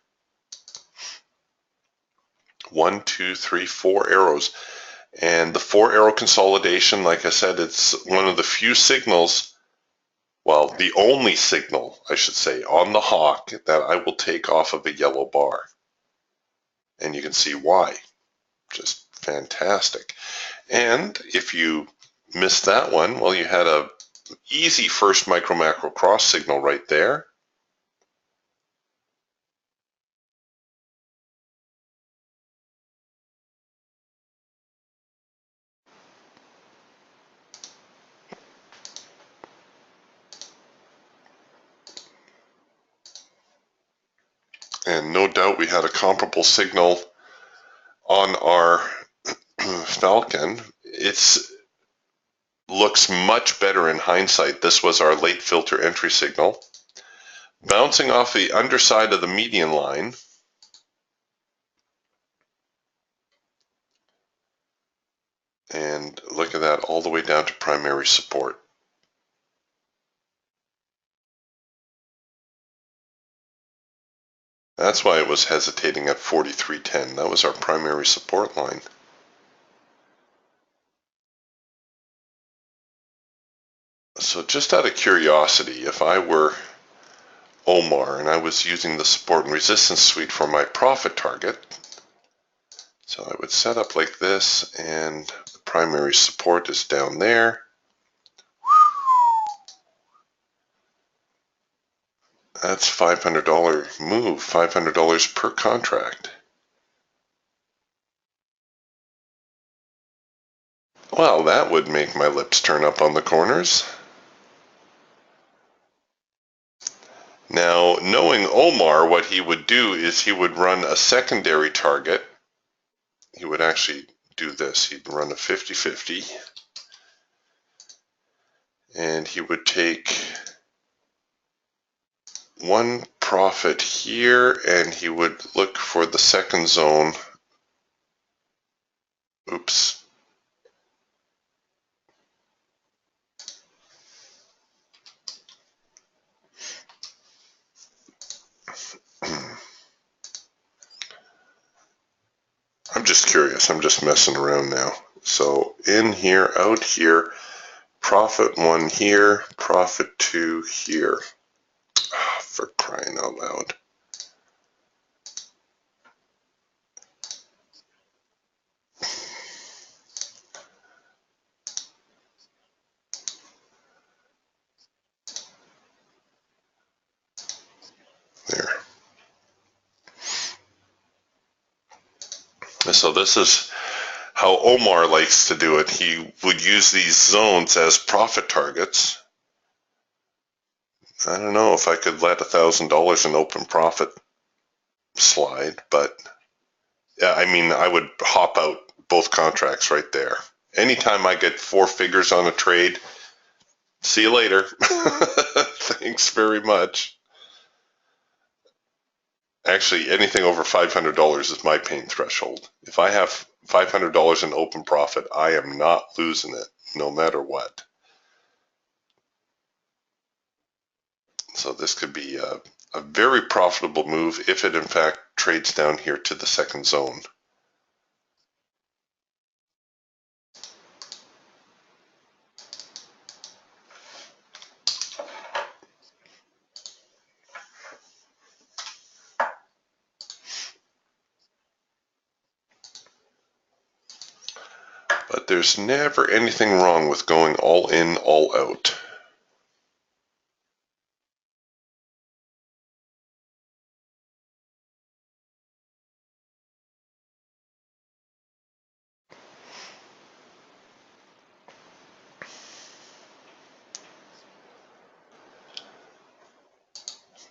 1, 2, 3, 4 arrows. And the 4-arrow consolidation, like I said, it's one of the few signals, well, the only signal, I should say, on the hawk that I will take off of a yellow bar. And you can see why. Just Fantastic. And if you missed that one, well, you had a easy first micro macro cross signal right there. And no doubt we had a comparable signal on our Falcon. It looks much better in hindsight. This was our late filter entry signal. Bouncing off the underside of the median line. And look at that, all the way down to primary support. That's why it was hesitating at 43.10. That was our primary support line. So just out of curiosity, if I were Omar and I was using the support and resistance suite for my profit target, so I would set up like this, and the primary support is down there. That's $500 move, $500 per contract. Well, that would make my lips turn up on the corners. Now, knowing Omar, what he would do is he would run a secondary target. He would actually do this. He'd run a 50-50. And he would take one profit here, and he would look for the second zone. Oops. I'm just curious. I'm just messing around now. So in here, out here, profit 1 here, profit 2 here. Oh, for crying out loud. There. So this is how Omar likes to do it. He would use these zones as profit targets. I don't know if I could let $1,000 in open profit slide, but yeah, I mean, I would hop out both contracts right there. Anytime I get 4 figures on a trade, see you later. Thanks very much. Actually, anything over $500 is my pain threshold. If I have $500 in open profit, I am not losing it, no matter what. So this could be a very profitable move if it in fact trades down here to the second zone. But there's never anything wrong with going all in, all out.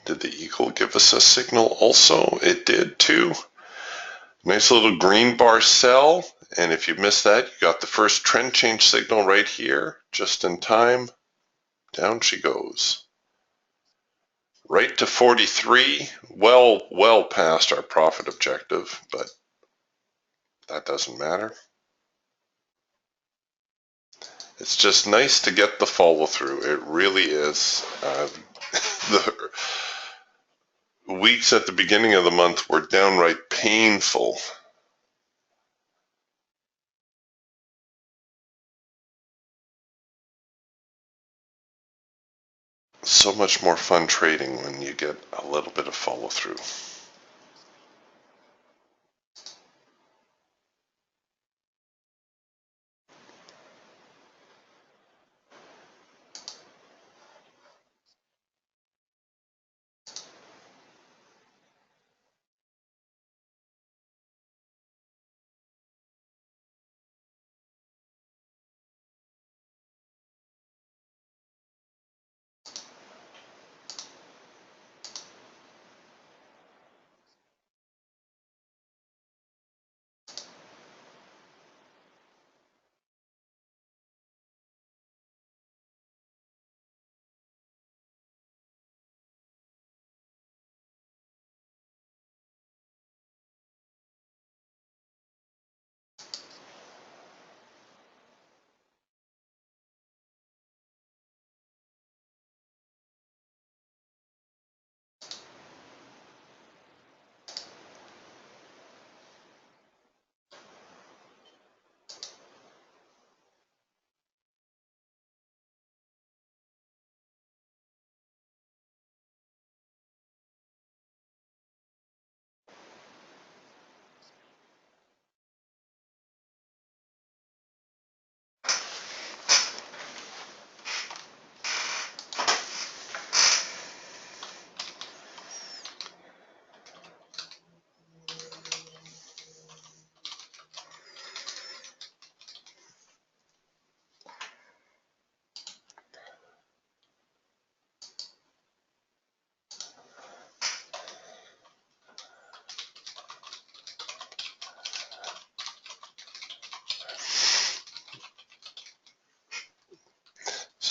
Did the eagle give us a signal also? It did too. Nice little green bar sell. And if you missed that, you got the first trend change signal right here, just in time. Down she goes. Right to 43, well past our profit objective, but that doesn't matter. It's just nice to get the follow through. It really is. The weeks at the beginning of the month were downright painful. So much more fun trading when you get a little bit of follow through.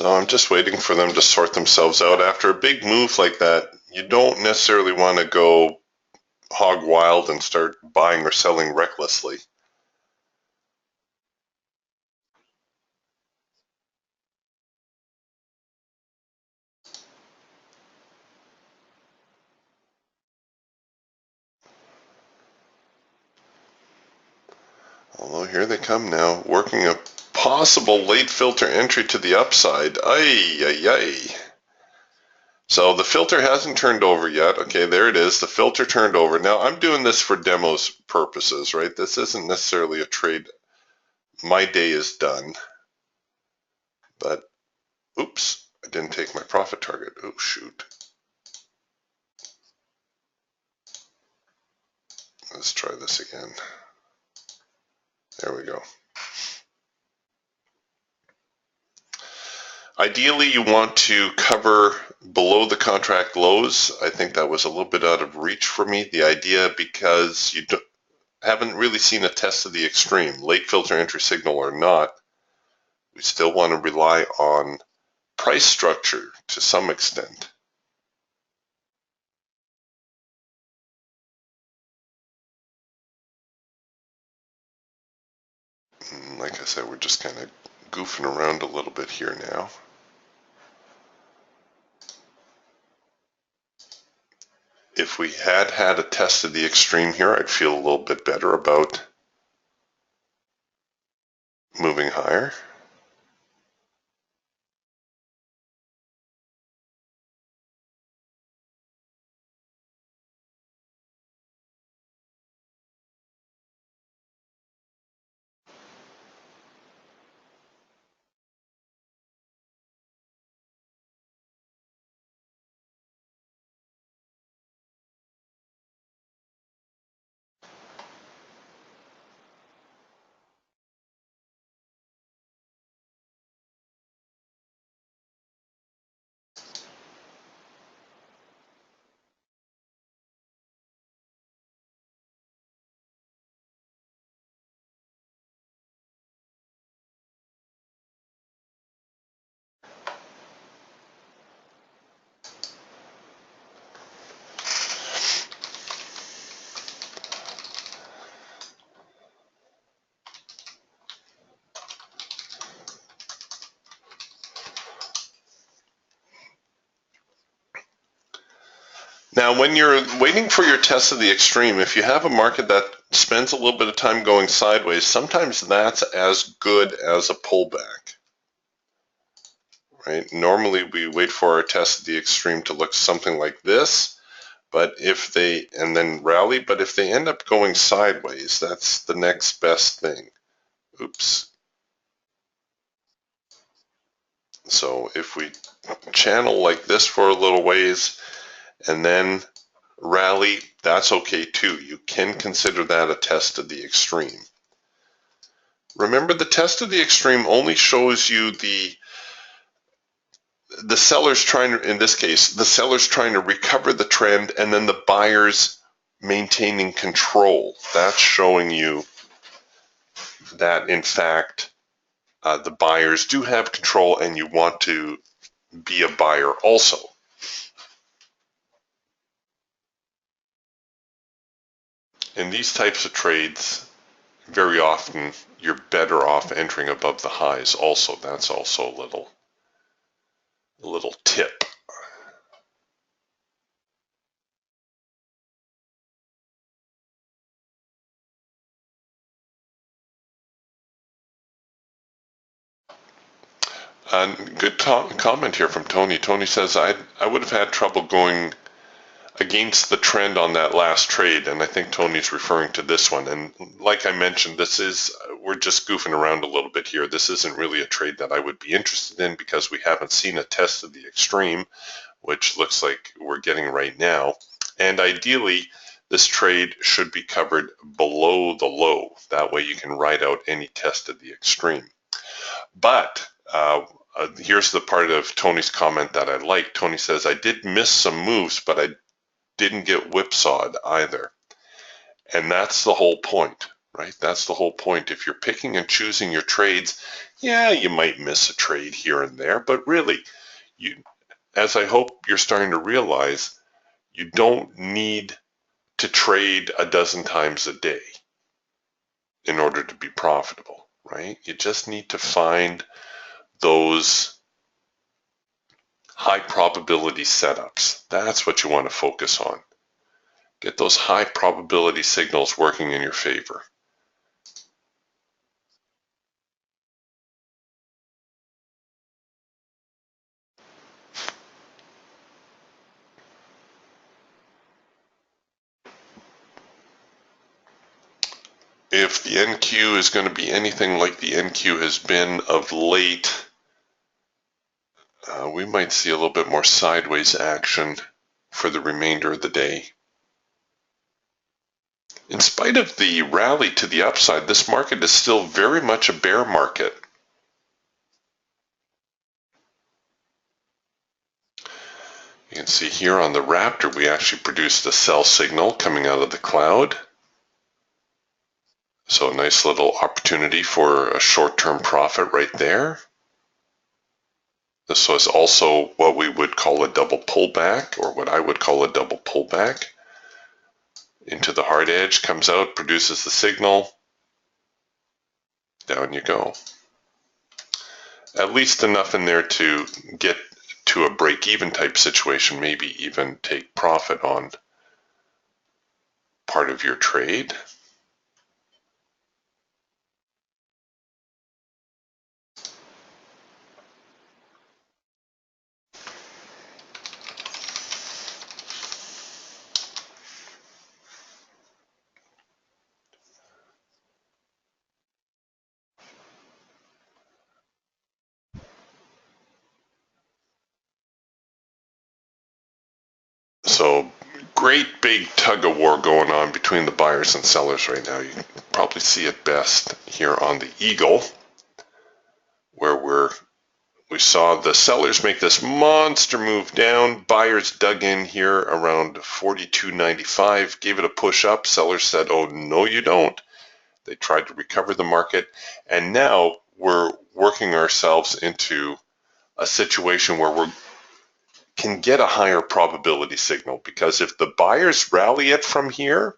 So I'm just waiting for them to sort themselves out. After a big move like that, you don't necessarily want to go hog wild and start buying or selling recklessly. Although here they come now, working a possible late filter entry to the upside. Ay, ay, ay. So the filter hasn't turned over yet. Okay, there it is. The filter turned over. Now I'm doing this for demos purposes, right? This isn't necessarily a trade. My day is done. But, oops, I didn't take my profit target. Oh, shoot. Let's try this again. There we go. Ideally, you want to cover below the contract lows. I think that was a little bit out of reach for me. The idea, because you haven't really seen a test of the extreme, late filter entry signal or not, we still want to rely on price structure to some extent. Like I said, we're just kind of goofing around a little bit here now. If we had had a test of the extreme here, I'd feel a little bit better about moving higher. Now, when you're waiting for your test of the extreme, if you have a market that spends a little bit of time going sideways, sometimes that's as good as a pullback, right? Normally, we wait for our test of the extreme to look something like this, but if they, and then rally, but if they end up going sideways, that's the next best thing. Oops. So if we channel like this for a little ways and then rally, that's okay too. You can consider that a test of the extreme. Remember, the test of the extreme only shows you the sellers trying to, in this case, the sellers trying to recover the trend and then the buyers maintaining control. That's showing you that, in fact, the buyers do have control and you want to be a buyer also. In these types of trades, very often you're better off entering above the highs also. That's also a little tip. And good comment here from Tony. Tony says, I would have had trouble going against the trend on that last trade, and I think Tony's referring to this one. And like I mentioned, we're just goofing around a little bit here. This isn't really a trade that I would be interested in because we haven't seen a test of the extreme, which looks like we're getting right now. And ideally, this trade should be covered below the low. That way you can ride out any test of the extreme. But here's the part of Tony's comment that I like. Tony says, I did miss some moves, but I didn't get whipsawed either. And that's the whole point. right? That's the whole point. If you're picking and choosing your trades, yeah, you might miss a trade here and there, but really, you, as I hope you're starting to realize, you don't need to trade a dozen times a day in order to be profitable, right? You just need to find those high probability setups. That's what you want to focus on. Get those high probability signals working in your favor. If the NQ is going to be anything like the NQ has been of late, we might see a little bit more sideways action for the remainder of the day. In spite of the rally to the upside, this market is still very much a bear market. You can see here on the Raptor, we actually produced a sell signal coming out of the cloud. So a nice little opportunity for a short-term profit right there. This was also what we would call a double pullback, or what I would call a double pullback. Into the hard edge, comes out, produces the signal. Down you go. At least enough in there to get to a break-even type situation, maybe even take profit on part of your trade. So great big tug of war going on between the buyers and sellers right now. You can probably see it best here on the Eagle, where we saw the sellers make this monster move down. Buyers dug in here around 42.95, gave it a push up. Sellers said, oh, no, you don't. They tried to recover the market. And now we're working ourselves into a situation where we can get a higher probability signal, because if the buyers rally it from here,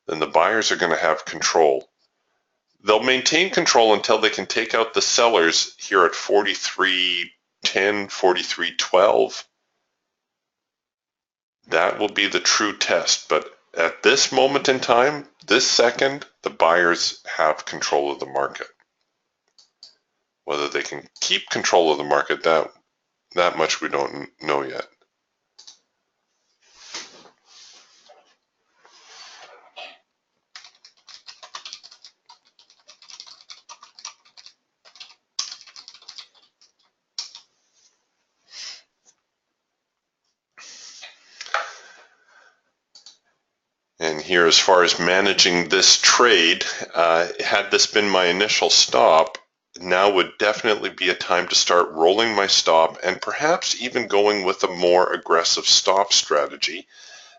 then the buyers are going to have control. They'll maintain control until they can take out the sellers here at 43.10, 43.12. That will be the true test. But at this moment in time, this second, the buyers have control of the market. Whether they can keep control of the market, that much we don't know yet. And here, as far as managing this trade, had this been my initial stop, now would definitely be a time to start rolling my stop and perhaps even going with a more aggressive stop strategy.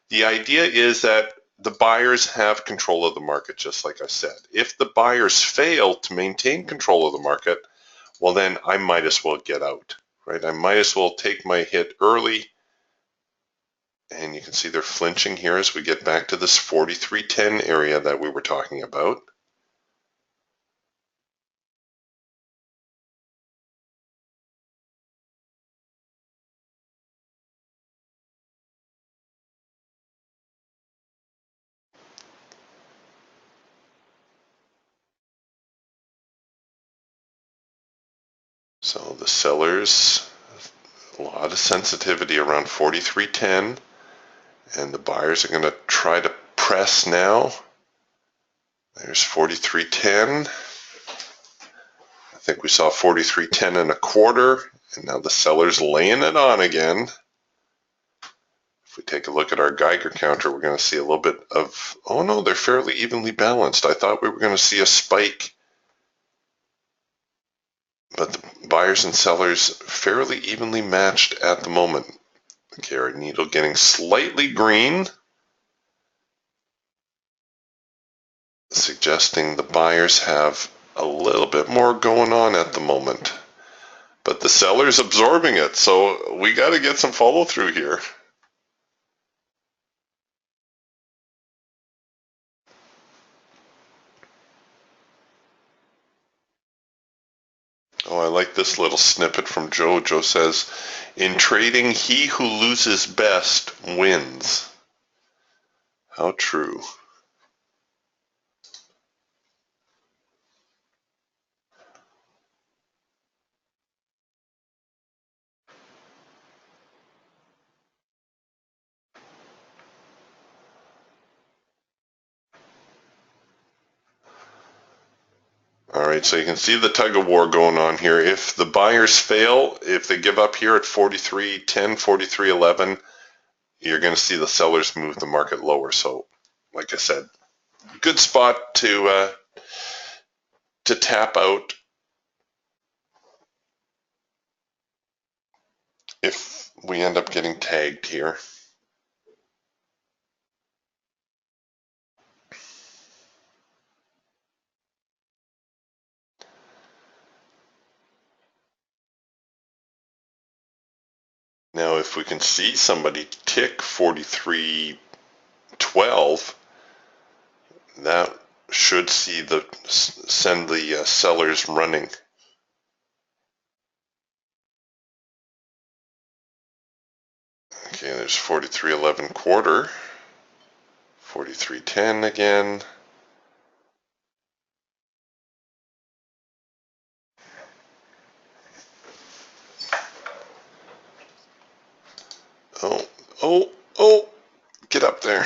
The idea is that the buyers have control of the market, just like I said. If the buyers fail to maintain control of the market, well, then I might as well get out, right? I might as well take my hit early. And you can see they're flinching here as we get back to this 43.10 area that we were talking about. So the sellers, a lot of sensitivity around 43.10, and the buyers are going to try to press now. There's 43.10. I think we saw 43.10 and a quarter, and now the seller's laying it on again. If we take a look at our Geiger counter, we're going to see a little bit of, oh no, they're fairly evenly balanced. I thought we were going to see a spike, but the buyers and sellers fairly evenly matched at the moment. Okay, our needle getting slightly green, suggesting the buyers have a little bit more going on at the moment. But the seller's absorbing it, so we got to get some follow through here. Oh, I like this little snippet from Joe. Joe says, in trading, he who loses best wins. How true. All right, so you can see the tug of war going on here. If the buyers fail, if they give up here at 43.10, 43.11, you're going to see the sellers move the market lower. So, like I said, good spot to tap out if we end up getting tagged here. Now, if we can see somebody tick 43.12, that should send the sellers running. Okay, there's 43.11 quarter, 43.10 again. Oh, get up there.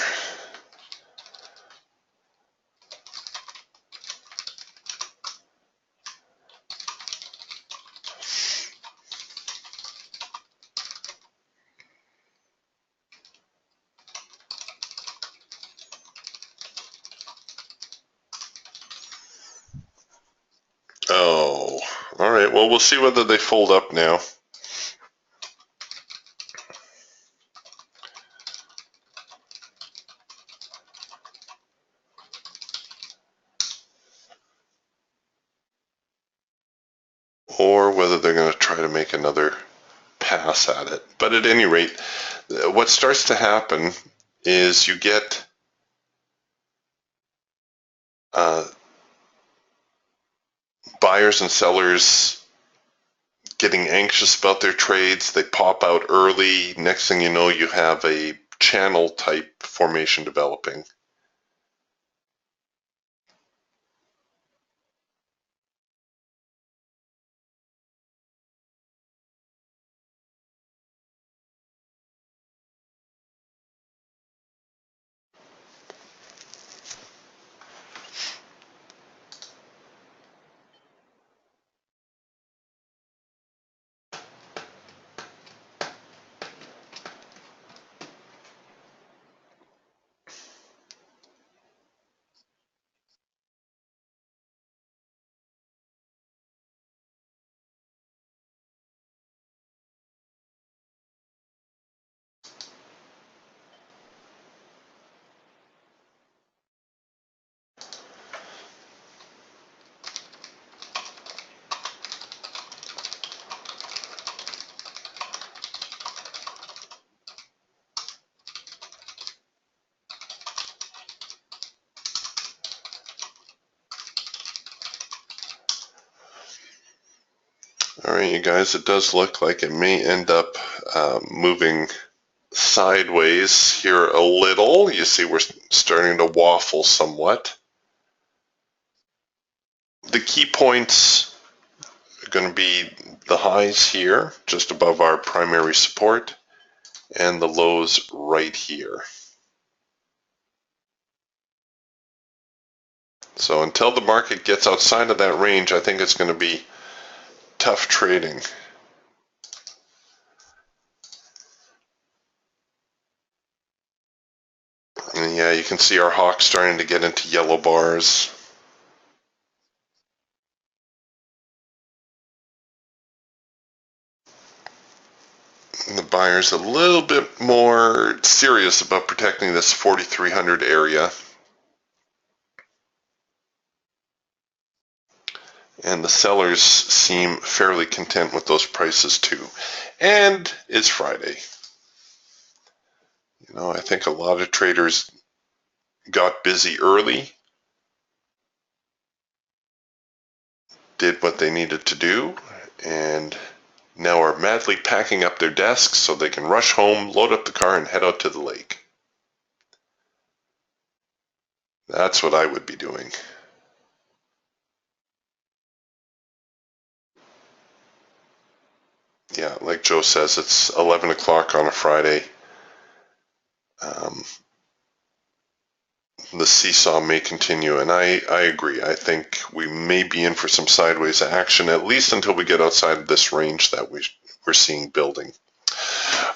Oh, all right. Well, we'll see whether they fold up now. Or whether they're going to try to make another pass at it. But at any rate, what starts to happen is you get buyers and sellers getting anxious about their trades. They pop out early. Next thing you know, you have a channel type formation developing. All right, you guys, it does look like it may end up moving sideways here a little. You see we're starting to waffle somewhat. The key points are going to be the highs here, just above our primary support, and the lows right here. So until the market gets outside of that range, I think it's going to be tough trading. And yeah, you can see our hawk starting to get into yellow bars. And the buyer's a little bit more serious about protecting this 4,300 area. And the sellers seem fairly content with those prices too. And it's Friday. You know, I think a lot of traders got busy early, did what they needed to do, and now are madly packing up their desks so they can rush home, load up the car, and head out to the lake. That's what I would be doing. Yeah, like Joe says, it's 11 o'clock on a Friday. The seesaw may continue, and I agree. I think we may be in for some sideways action, at least until we get outside of this range that we're seeing building.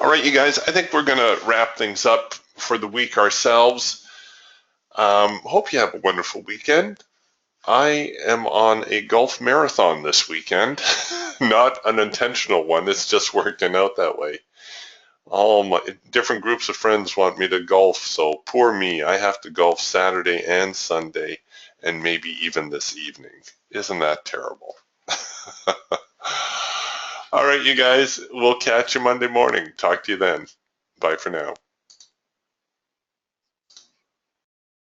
All right, you guys, I think we're going to wrap things up for the week ourselves. Hope you have a wonderful weekend. I am on a golf marathon this weekend. Not an intentional one, it's just working out that way. All my different groups of friends want me to golf, so poor me. I have to golf Saturday and Sunday, and maybe even this evening. Isn't that terrible? All right, you guys, we'll catch you Monday morning. Talk to you then. Bye for now.